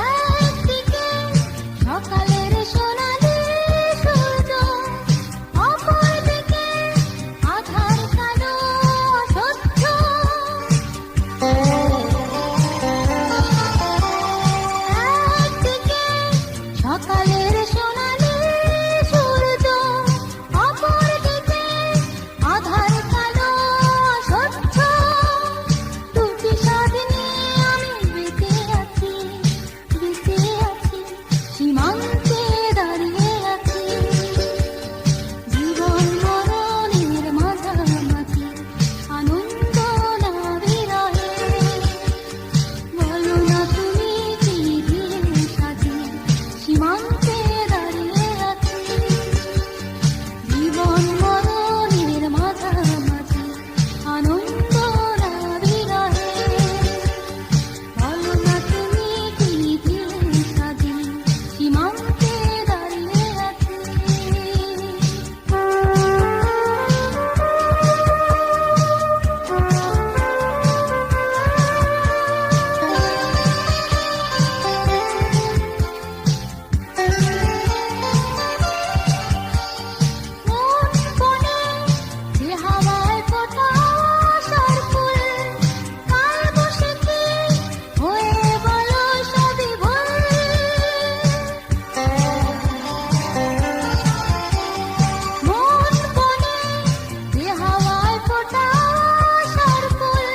একদিকে সকালের সোনালি সূর্য, অপরদিকে আধার কালো সহ্য। একদিকে সকালের সোনালি সূর্য, অপরদিকে আধার কালো সহ্য। দুটি স্বাদ নিয়ে আমি বেঁচে আছি, বেঁচে আছি। সীমান্তে দাঁড়িয়ে আছি, জীবন মরণের মাঝামাঝি, আনন্দ না বিরহে, বলো না তুমি কি দিয়ে সাজি। সীমান্তে দাঁড়িয়ে আছি, জীবন মরণের মাঝামাঝি, আনন্দ না বিরহে, বলো না তুমি কি দিয়ে সাজি। সীমান্তে দাঁড়িয়ে আছি। মন কোণে যে হাওয়ায় ফোটা আশার ফুল, কাল বসেছি হয়ে বলো সবই ভুল। মন কোণে যে হাওয়ায় ফোটা আশার ফুল,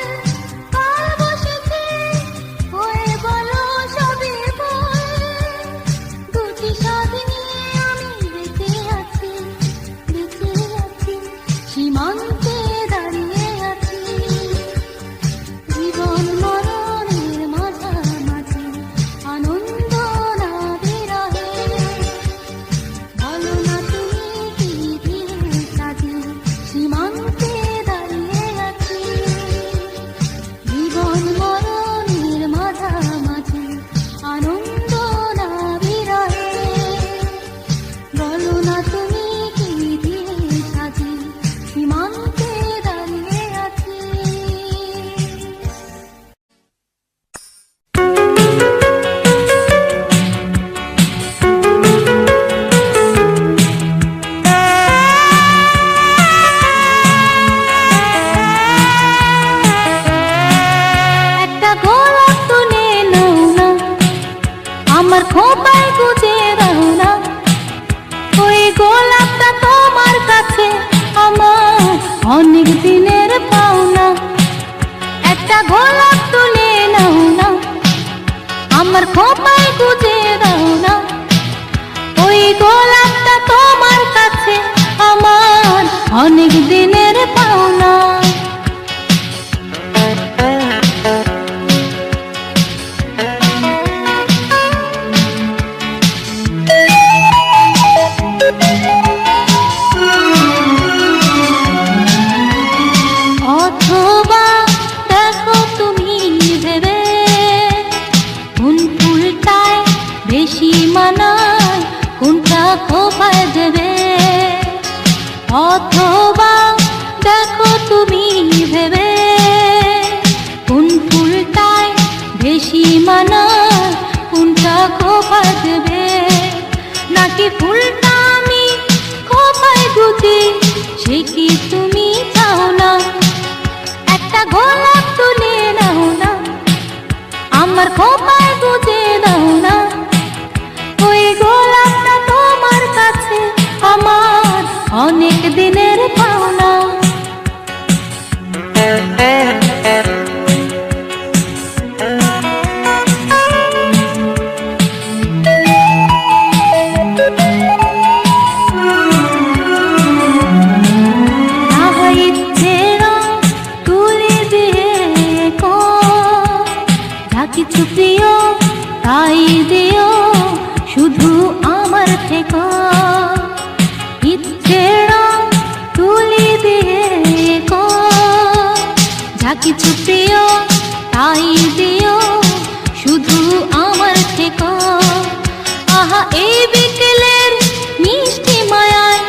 কাল বসেছি হয়ে বলো সবই ভুল। দুটি স্বাদ নিয়ে আমি বেঁচে আছি, বেঁচে আছি। সীমান্তে দাঁড়িয়ে আছি, জীবন মরণের মাঝামাঝি, আনন্দ না বিরহে, বলো না তুমি কি দিয়ে সাজি। সীমান্তে দাঁড়িয়ে আছি, জীবন মরণের মাঝামাঝি, আনন্দ না বিরহে, বলো না তুমি কি দিয়ে সাজি। সীমান্তে দাঁড়িয়ে আছি। একটা গোলাপ তুলে নাও না, আমার খোপায় গুজে দাও না। ওই গোলাপটা তোমার কাছে আমার অনেক দিনের পাওনা। একটা গোলাপ তুলে নাও না, আমার খোপায় গুজে দাও না। ওই গোলাপটা তোমার কাছে আমার অনেক দিনের পাওনা। খোপায় দেবে, অথবা দেখো তুমি ভেবে কোন ফুলটায় বেশি মানায়, কোনটা খোপায় দেবে। নাকি ফুলটা আমি খোপায় গুজি, সে কি তুমি চাও না? একটা গোলাপ তুলে নাও না, আমার খোপায় গুজে দাও না। ওই গোলাপটা তোমার কাছে আমার অনেক দিনের পাওনা। কিছু প্রিয় তাই দিও, শুধু আমার থেকে ইচ্ছে তুলি দিয়ে কো। যা কিছু প্রিয় তাই দিও, শুধু আমার থেকে। আহা এই বিকেলের মিষ্টি মায়ায়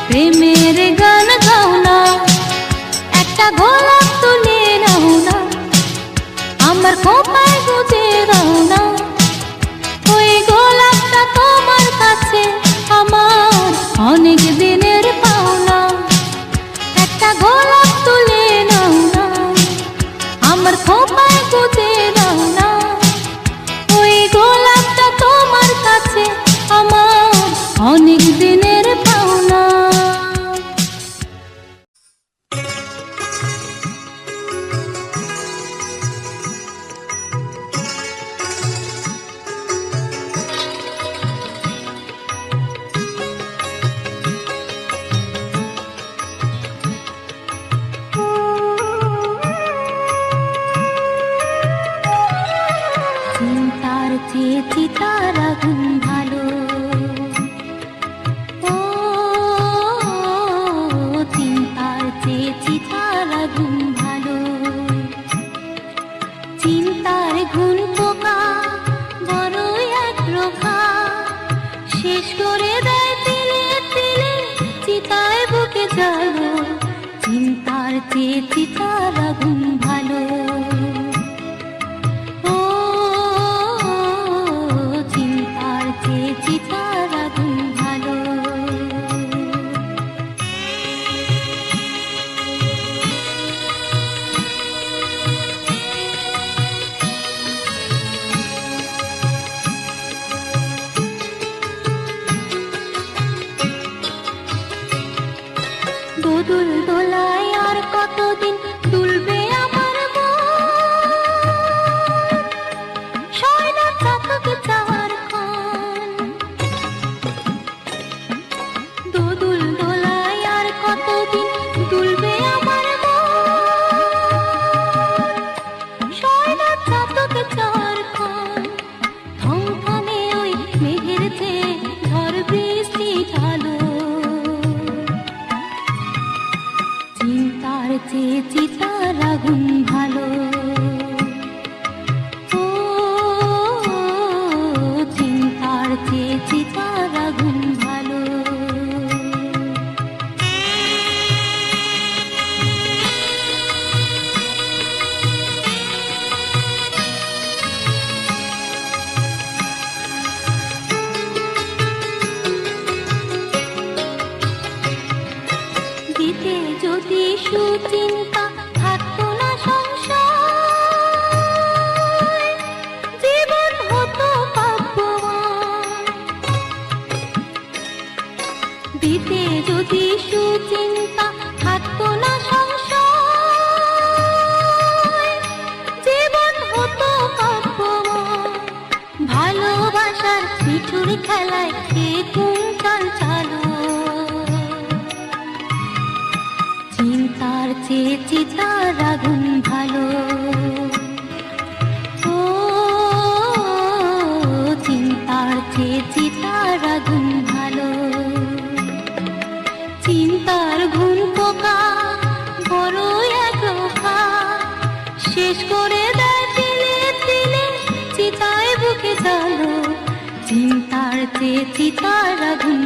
প্রেমের গান গাও না। একটা গোলাপ তুলে নাও না, আমার খোপায় গুজে দাও না। ওই গোলাপটা তোমার কাছে আমার অনেক দিনের পাওনা। একটা গোলাপ তুলে নাও না, আমার খোপায় গুজে দাও না। ওই গোলাপটা তোমার কাছে আমার অনেক দিনের পাওনা। চিন্তার চেয়ে চিতার আগুন ভালো, ও চিন্তার চেয়ে চিতার আগুন ভালো। চিন্তার ঘুন পোকা বড় এক রোখা, শেষ করে দেয় তিলে তিলে চিতায় বুকে জ্বালো। চিন্তার চেয়ে চিতার আগুন ভালো, চিতার আগুন ভালো। দোদুল দোলায় আর কতদিন দুলবে আমার মন, শয়না চাতক চাওয়ার ক্ষণ। দোদুল দোলায় আর কতদিন দুলবে আমার মন, শয়না চাতক চাওয়ার ক্ষণ। থমথমে ওই মেঘের চেয়ে ঝড় বৃষ্টি ঢালো। চিন্তার চেয়ে চিতার আগুন ভালো, ও চিন্তার চেয়ে চিতার আগুন ভালো। দিতে যদি সুচিন্তা থাকতো না সংসার, জীবন হতো কাব্যময়। দিতে যদি সুচিন্তা থাকতো না সংসার, জীবন হতো কাব্যময়। ভালোবাসার মিঠুর খেলায় কে কোন চাল চালো। চিন্তার চেয়ে চিতার আগুন ভালো, ও চিন্তার চেয়ে চিতার আগুন ভালো। চিন্তার ঘুম পোকা বড় এক রোখা, শেষ করে দেয় তিলে তিলে চিতায় বুকে জ্বালো। চিন্তার চেয়ে চিতার আগুন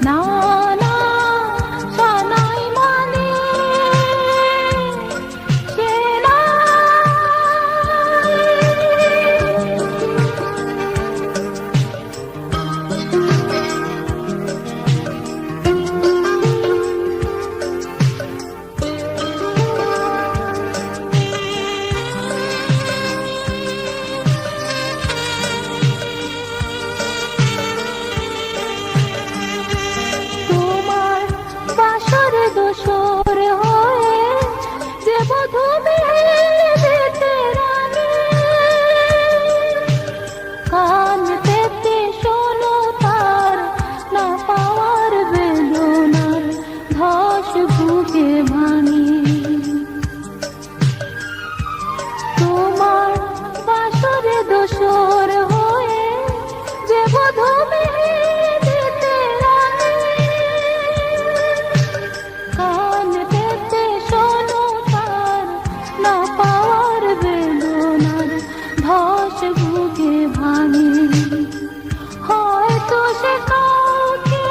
না না সানাই মানে তোমার বাসরে দোসর হয়ে যে বধূ মেহেতে রানী কান পেতে শোনো তার না পাওয়ার বেদনার ধস বুকে ভাঙি তোমার বাসরে দোসর হয়ে যে বধূ মেহেতে রানী কান পেতে শোনো তার না পাওয়ার বেদনার ধস বুকে ভাঙি হয়তো সে কাউকে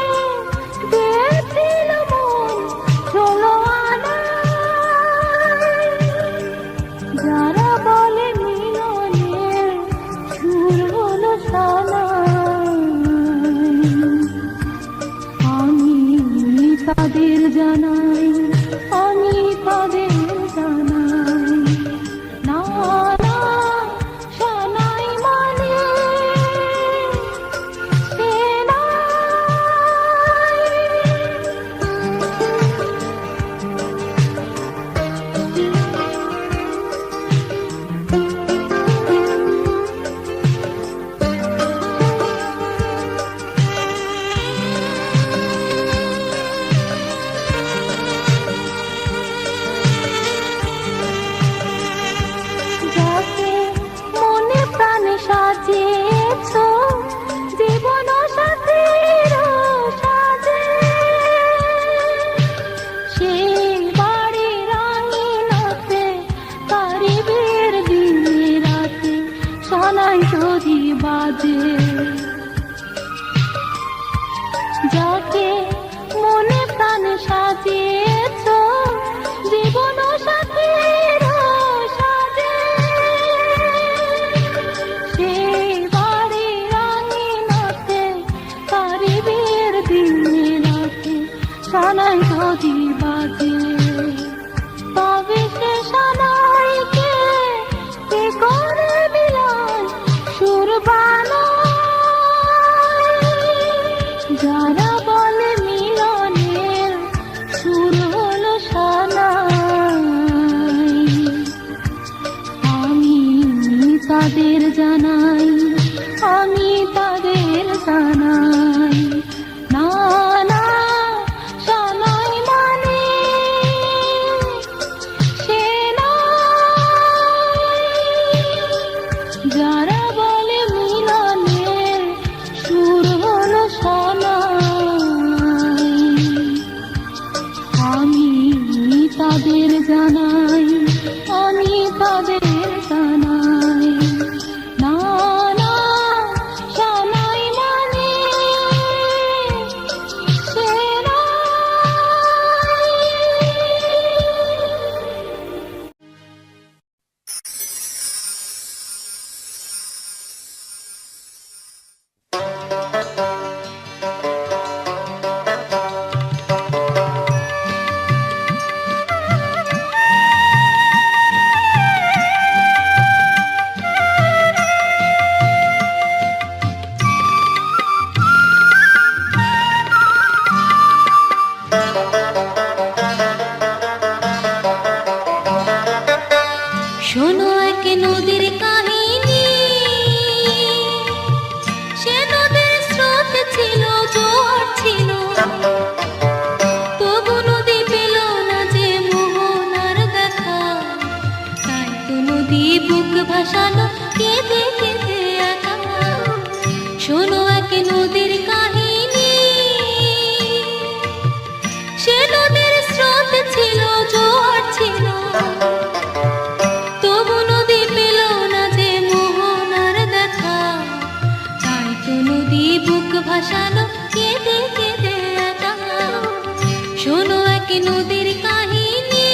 দিয়েছিল মন চলো আনায় যারা বলে মিলনের সুর হলো সানাই আমি তাদের জানাই আমি তাদের জানাই না না সানাই মানে যাকে মনে প্রাণে সাজিয়েছ জীবন সাথীর সাজে সেই বাড়ির আঙিনাতে কারিবের দিনে রাতে সানাই যদি বাজে যাকে মনে প্রাণে সাজিয়েছ জীবন সাথীর সাজে সেই বাড়ির আঙিনাতে কারিবের দিনে রাতে সানাই যদি বাজে তবে সে সানাইকে কে করে মিলায় সুর বানায় যারা বলে মিলনের সুর হলো সানাই আমি তাদের জানাই আমি তাদের জানাই না না সানাই মানে যারা বলে মিলনের সুর হলো সানাই আমি তাদের জানাই আমি তাদের জানাই না না সানাই মানে নদীর কাহিনী।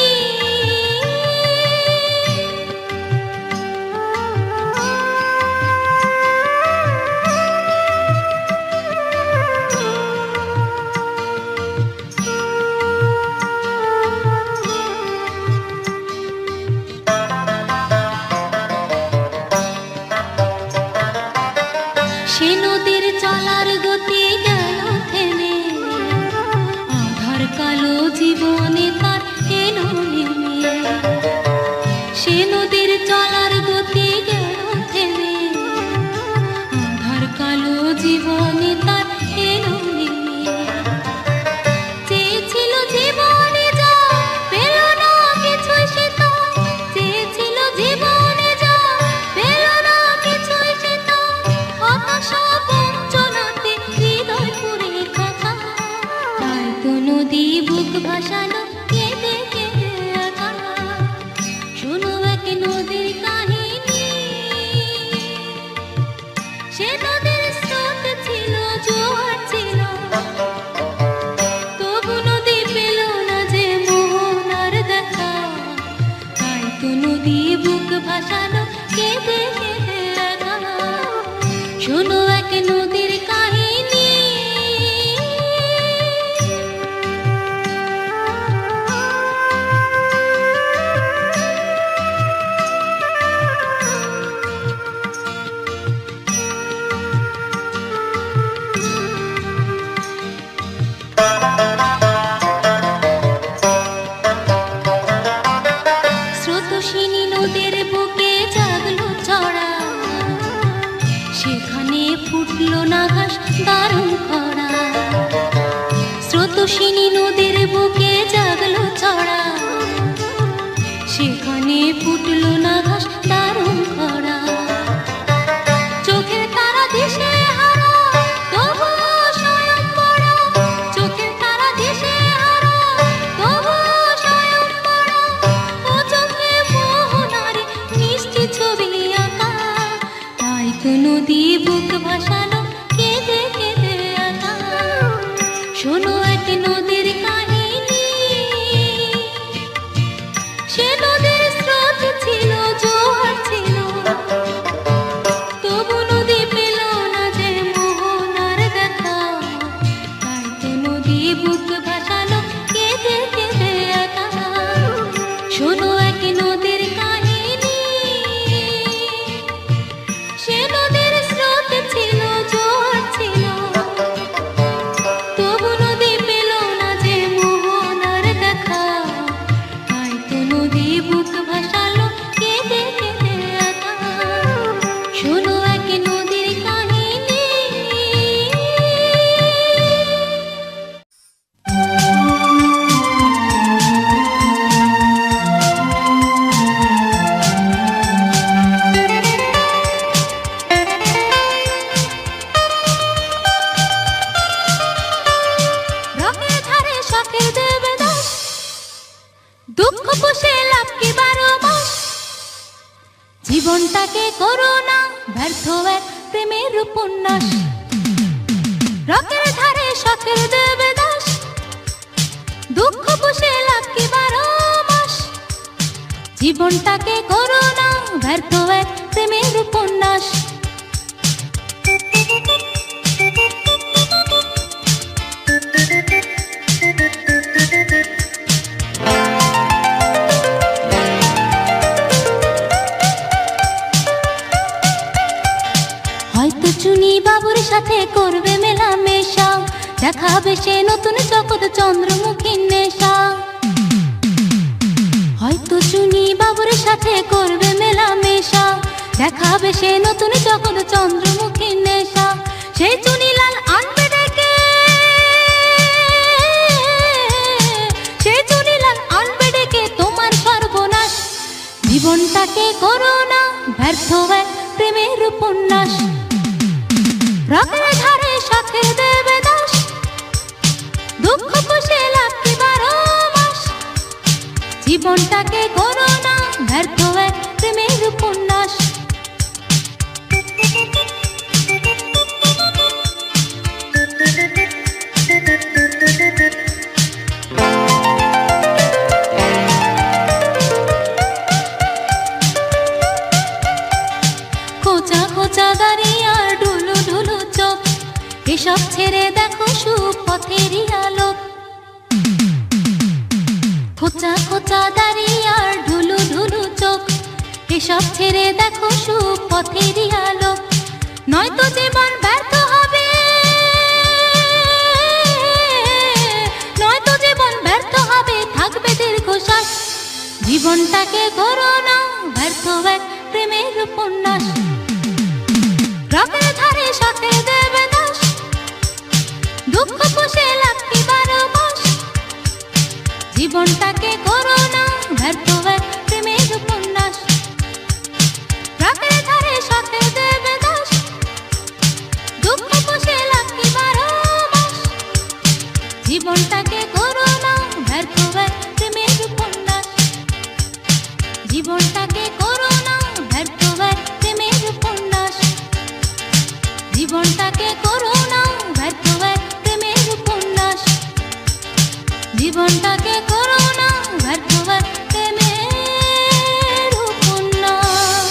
সে নদীর চলার গতি গেল থেমে, আধার কালো জীবনে তার এলো নেমে। সে নদীর চলার গতি গেল থেমে, আধার কালো জীবনে তার এলো নেমে। চেয়েছিল জীবনে যা পেল না কিছুই সে তা, চেয়েছিল জীবনে যা পেল না কিছুই সে তা। হতাশা বঞ্চনাতে হৃদয় পুরে কাঁথা, তাই তো নদী বুক ভাসালো কেঁদে কেঁদে একা। শোনো এক নদীর কাহিনী। সে নদীর স্রোত ছিল, জোয়ার ছিল, তবু নদী পেল না যে মোহনার দেখা। তাই তো নদী বুক ভাসালো কেঁদে কেঁদে একা। শোনো এক নদীর কাহিনী। স্রোতস্বিনী নদীর বুকে জাগলো চড়া, সেখানে ফুটলো না ঘাস দারুণ খরা। স্রোতস্বিনী নদীর বুকে জাগলো চড়া, সেখানে ফুটলো না ঘাস দারুণ খরা। চোখের তারা দিশে হারা, তবুও স্বয়ং বড়। চোখের তারা দিশে হারা, তবুও স্বয়ং বড়। ও চোখে মোহনারে মিষ্টি ছবি আঁকা, তাই তো নদী বুক ভাসালো কেঁদে কেঁদে একা। শোনো এক নদীর কাহিনী। সে নদীর স্রোত ছিল, জোয়ার ছিল, তবু নদী পেল না যে মোহনার দেখা। তাই তো নদী বুক ভাসালো কেঁদে কেঁদে একা। শোনো এক নদীর কাহিনী। সে নদীর স্রোত ছিল, জোয়ার ছিল, তবু নদী পেল না যে মোহনার দেখা। তাই তো নদী বুক ভাসালো কেঁদে কেঁদে একা। শোনো এক নদীর কাহিনী। রকের ধারে শখের দেবে দাস, দুঃখ পুষে লাভ কি 12 মাস। জীবনটাকে করো না ব্যর্থ এক প্রেমের উপন্যাস। রকের ধারে শখের দেবে দাস, দুঃখ পুষে লাভ কি 12 মাস। জীবনটাকে করো না ব্যর্থ এক প্রেমের উপন্যাস। হয়তো চুনি বাবুর সাথে করবে মেলামেশা, দেখাবে সে নতুন জগৎ চন্দ্রমুখীর নেশা। হয়তো চুনি বাবুর সাথে করবে মেলামেশা, দেখাবে সে নতুন জগৎ চন্দ্রমুখীর নেশা। সেই চুনিলাল আনবে ডেকে, সেই চুনিলাল আনবে ডেকে তোমার সর্বনাশ। জীবনটাকে করো না ব্যর্থ এক প্রেমের উপন্যাস। রকের ধারে শখের দেবে দাস, দুঃখ পুষে লাভ কি 12 মাস। জীবনটাকে করো না ব্যর্থ এক প্রেমের উপন্যাস। চাঁদারি আর ঢুলু ঢুলু চোখ, এসব ছেড়ে দেখো সুপথেরই আলো, নয়তো জীবন ব্যর্থ হবে, নয়তো জীবন ব্যর্থ হবে, থাকবে দীর্ঘশ্বাস। জীবনটাকে করো না ব্যর্থ এক প্রেমের উপন্যাস, রকের ধারে শখে দেবে দাস, দুঃখ পুষে লাখটি বারো মাস। জীবনটাকে করো না ব্যর্থ এক প্রেমের উপন্যাস, রকের ধারে শখে দেবে দাস, দুঃখ পুষে লাখটি বারো মাস। জীবনটাকে করো না ব্যর্থ এক প্রেমের উপন্যাস, জীবনটাকে করো না ব্যর্থ এক প্রেমের উপন্যাস, জীবনটাকে করো না ব্যর্থ এক প্রেমের উপন্যাস, জীবনটাকে করো না ব্যর্থ এক প্রেমের উপন্যাস।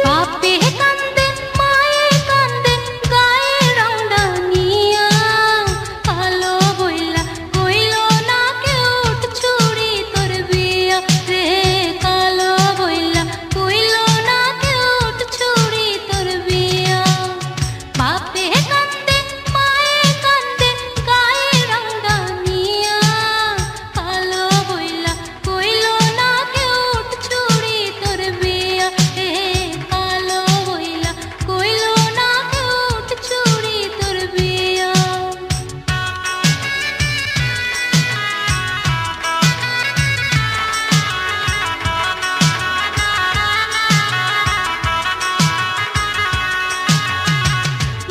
বাপে কান্দে মায়ে কান্দে গায়ে রাউন্ডা নিয়া, কালো বইলা কইলো না কেউ ছুরি তোর বিয়া রে, কালো বইলা কইলো না কেউ ছুরি তোর বিয়া। বাপে কান্দে মায়ে কান্দে গায়ে রাউন্ডা নিয়া, কালো বইলা কইলো না কেউ ছুরি তোর বিয়া রে, কালো বইলা কইলো না কেউ ছুরি তোর বিয়া।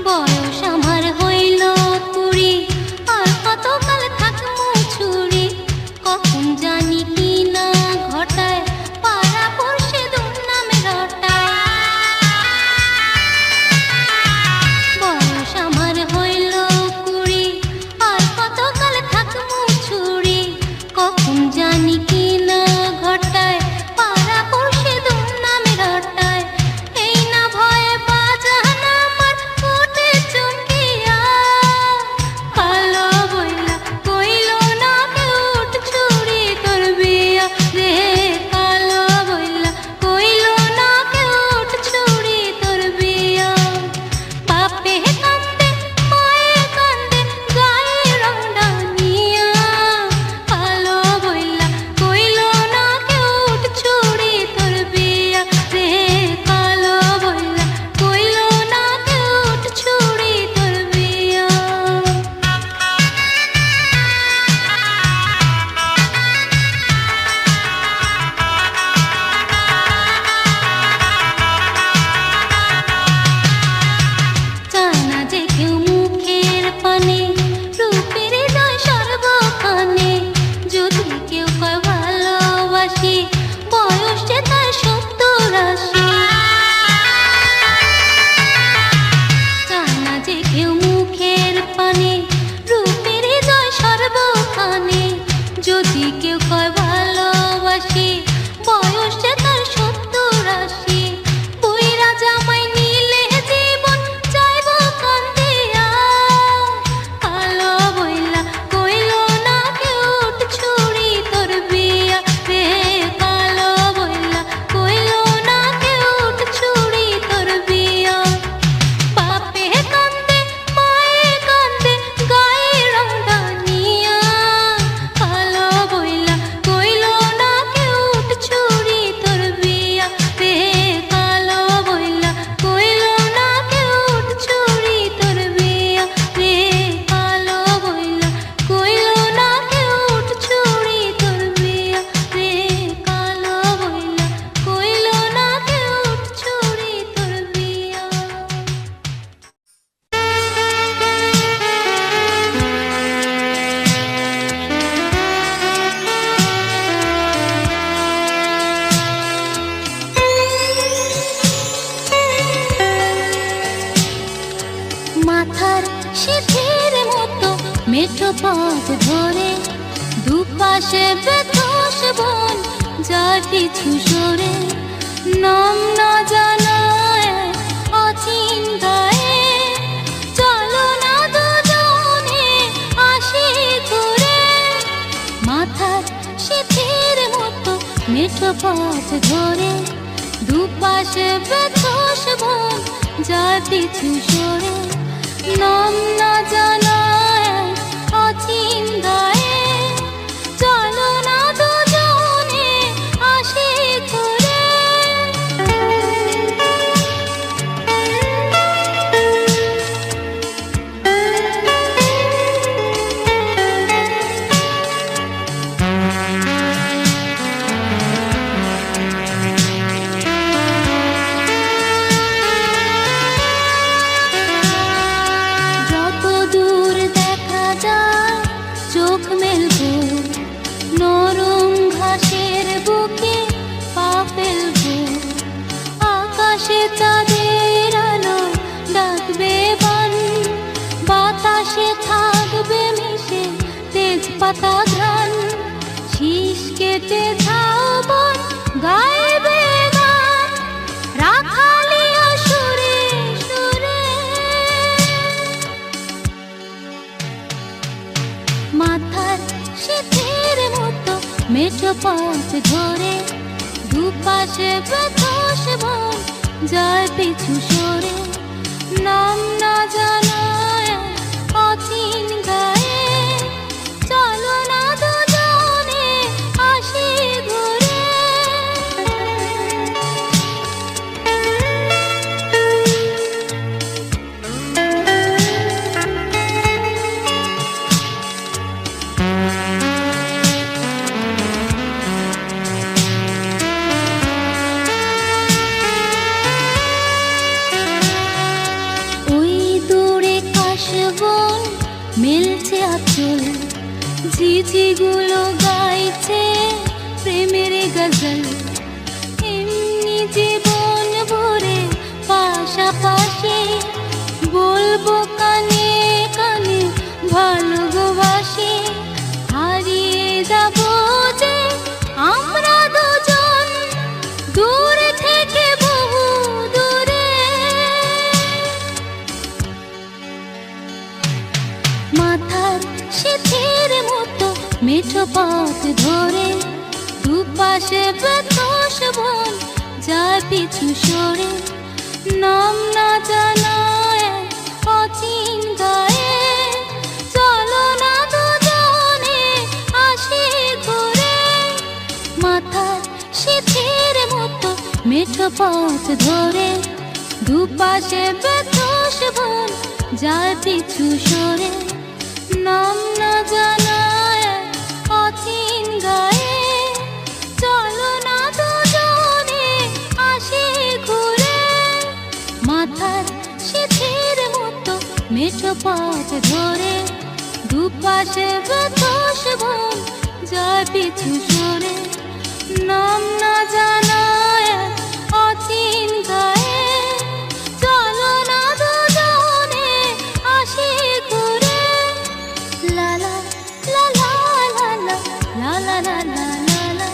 বয়স আমার হইল 20, আর কতকাল থাকবো ছুরি, কখন জানি কি না ঘটায়, পাড়া পড়শে দুর্নামে রটায়। বয়স আমার হইল 20, আর কতকাল থাকবো ছুরি, কখন জানি কি না ঘটায়, পাড়া পড়শে দুর্নামে রটায়। এই না ভয়ে বাজান আমার উঠে চমকিয়া, কালো বইলা কইলো না কেউ ছুরি তোর বিয়া রে, কালো বইলা কইলো না কেউ ছুরি তোর বিয়া। বাপে কান্দে মায়ে কান্দে গায়ে রাউন্ডা নিয়া, কালো বইলা কইলো না কেউ ছুরি তোর বিয়া রে, কালো বইলা কইলো না কেউ ছুরি তোর বিয়া। চায় না যে কেউ মুখের পানে, রূপের নয় সর্বখানে, যদি কেউ কয় ভালোবাসি, বয়স যে তার 70-80। চায় না যে কেউ মুখের পানে, রূপের জয় সর্বখানে, যদি কেউ কয় ভালোবাসি, বয়স যে তার 70-80। বুইরা জামাই নিলে জীবন যাইব কান্দিয়া, কালো বইলা কইলো না কেউ ছুরি তোর বিয়া রে, কালো বইলা কইলো না কেউ ছুরি তোর বিয়া। বাপে কান্দে মায়ে কান্দে গায়ে রাউন্ডা নিয়া, কালো বইলা কইলো না কেউ ছুরি তোর বিয়া রে, কালো বইলা কইলো না কেউ ছুরি তোর বিয়া রে, কালো বইলা কইলো না কেউ ছুরি তোর বিয়া রে, কালো বইলা কইলো না কেউ ছুরি তোর বিয়া। মাথার সিঁথির মতো মেঠো পথ ধরে, দুপাশে বেতস বন, যার পিছু সরে নাম না জানায় অচিন গায়ে, চলো না দুজনে আসি ঘুরে। মাথার শীতের মতো মেঠো পথ ধরে, দুপাশে বেতস বন, যার পিছু সরে নাম না জানায় অচিন গায়ে, চলো না দুজনে আসি ঘুরে। যত দূর দেখা যায় চোখ মেলবো, নরম ঘাসের বুকে পা ফেলবো, আকাশে চাঁদের আলো ডাকবে বান, বাতাসে থাকবে মিশে তেজপাতা ঘ্রাণ, শীষ কেটে ঝাউবন গাইবে গান, রাখালিয়া সুরে সুরে। মাথার শীতের মতো মেঠো পথ ধরে, দুপাশে বেতস বন, যার পিছু সরে নাম না জানায় অচিন গায়ে, চলো না দুজনে আসি ঘুরে। ওই দূরে কাশবন মেলছে আঁচল, ঝিঝিগুলো গাইছে প্রেমের গজল, এমনি জীবন ভরে পাশাপাশি বলবো কানে কানে ভালোবাসি, হারিয়ে যাবো যে আমরা দুজন দূরে থেকে বহু দূরে। মাথার শীতের মতো মেঠো পথ ধরে, দুপাশে বেতস বন, যার পিছু সরে নাম না জানায় অচিন গায়ে, চলো না দুজনে আসি ঘুরে। মাথার শীতের মতো মেঠো পথ ধরে, দুপাশে বেতস বন, যার পিছু সরে নাম না জানায় অচিন গায়ে, চলো না দুজনে আসি ঘুরে। মাথার শীতের মতো মেঠো পথ ধরে, দুপাশে বেতস বন, যার পিছু সরে নাম না জানায় অচিন গায়ে, চলো না দুজনে আসি ঘুরে। লা লা লা লা লা লা লা লা লা লা লা।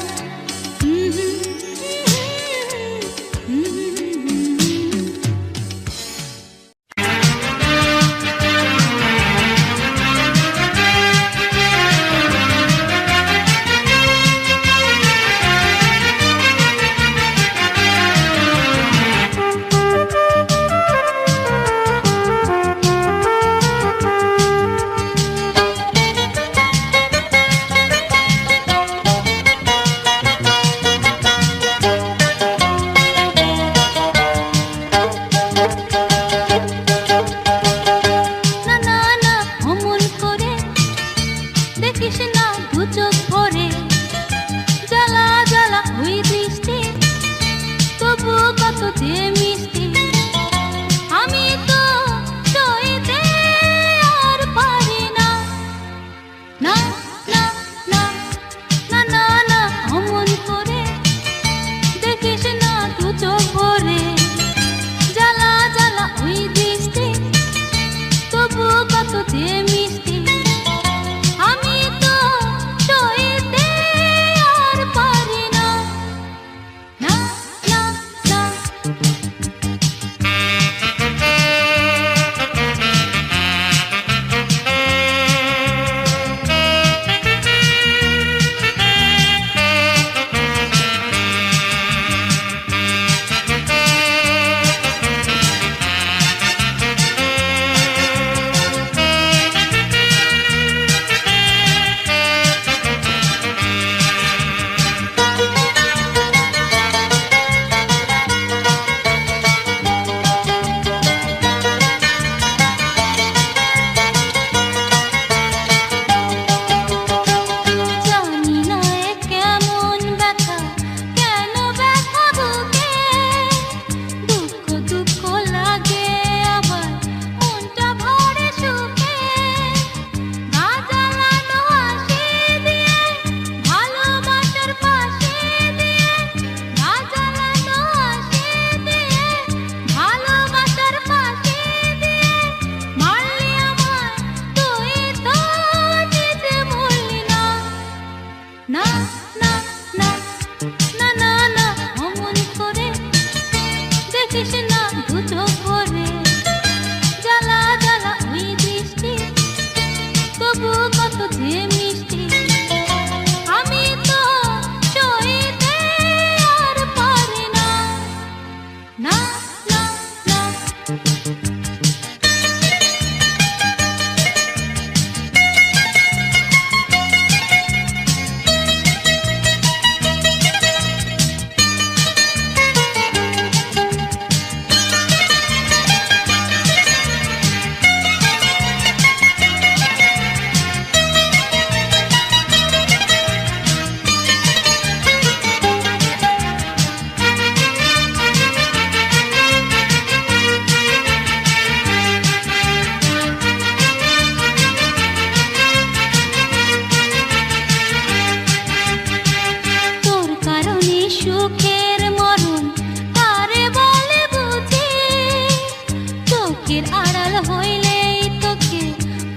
আড়াল হইলেই তোকে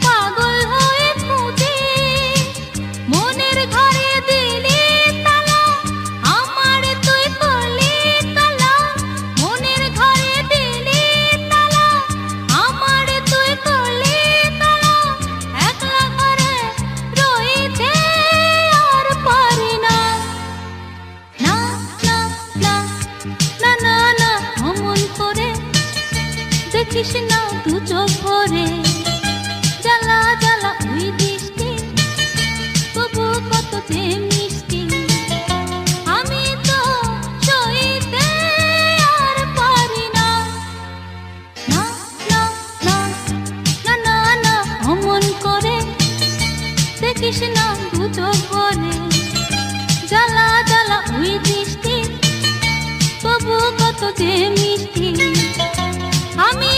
পাগল হয়ে খুঁজে মনের ঘরে দিলি তালা আমার তুই করলি কালা মনের ঘরে দিলি তালা আমার তুই করলি কালা একলা ঘরে রইতে আর পারি না না না না না না না অমন করে দেখিস না দু চোখ ভরে জ্বালা জ্বালা ওই দৃষ্টি তবু কত যে মিষ্টি আমি তো সইতে আর পারি না না না না না না না অমন করে দেখিস না দু চোখ ভরে জ্বালা জ্বালা ওই দৃষ্টি তবু কত যে মিষ্টি আমি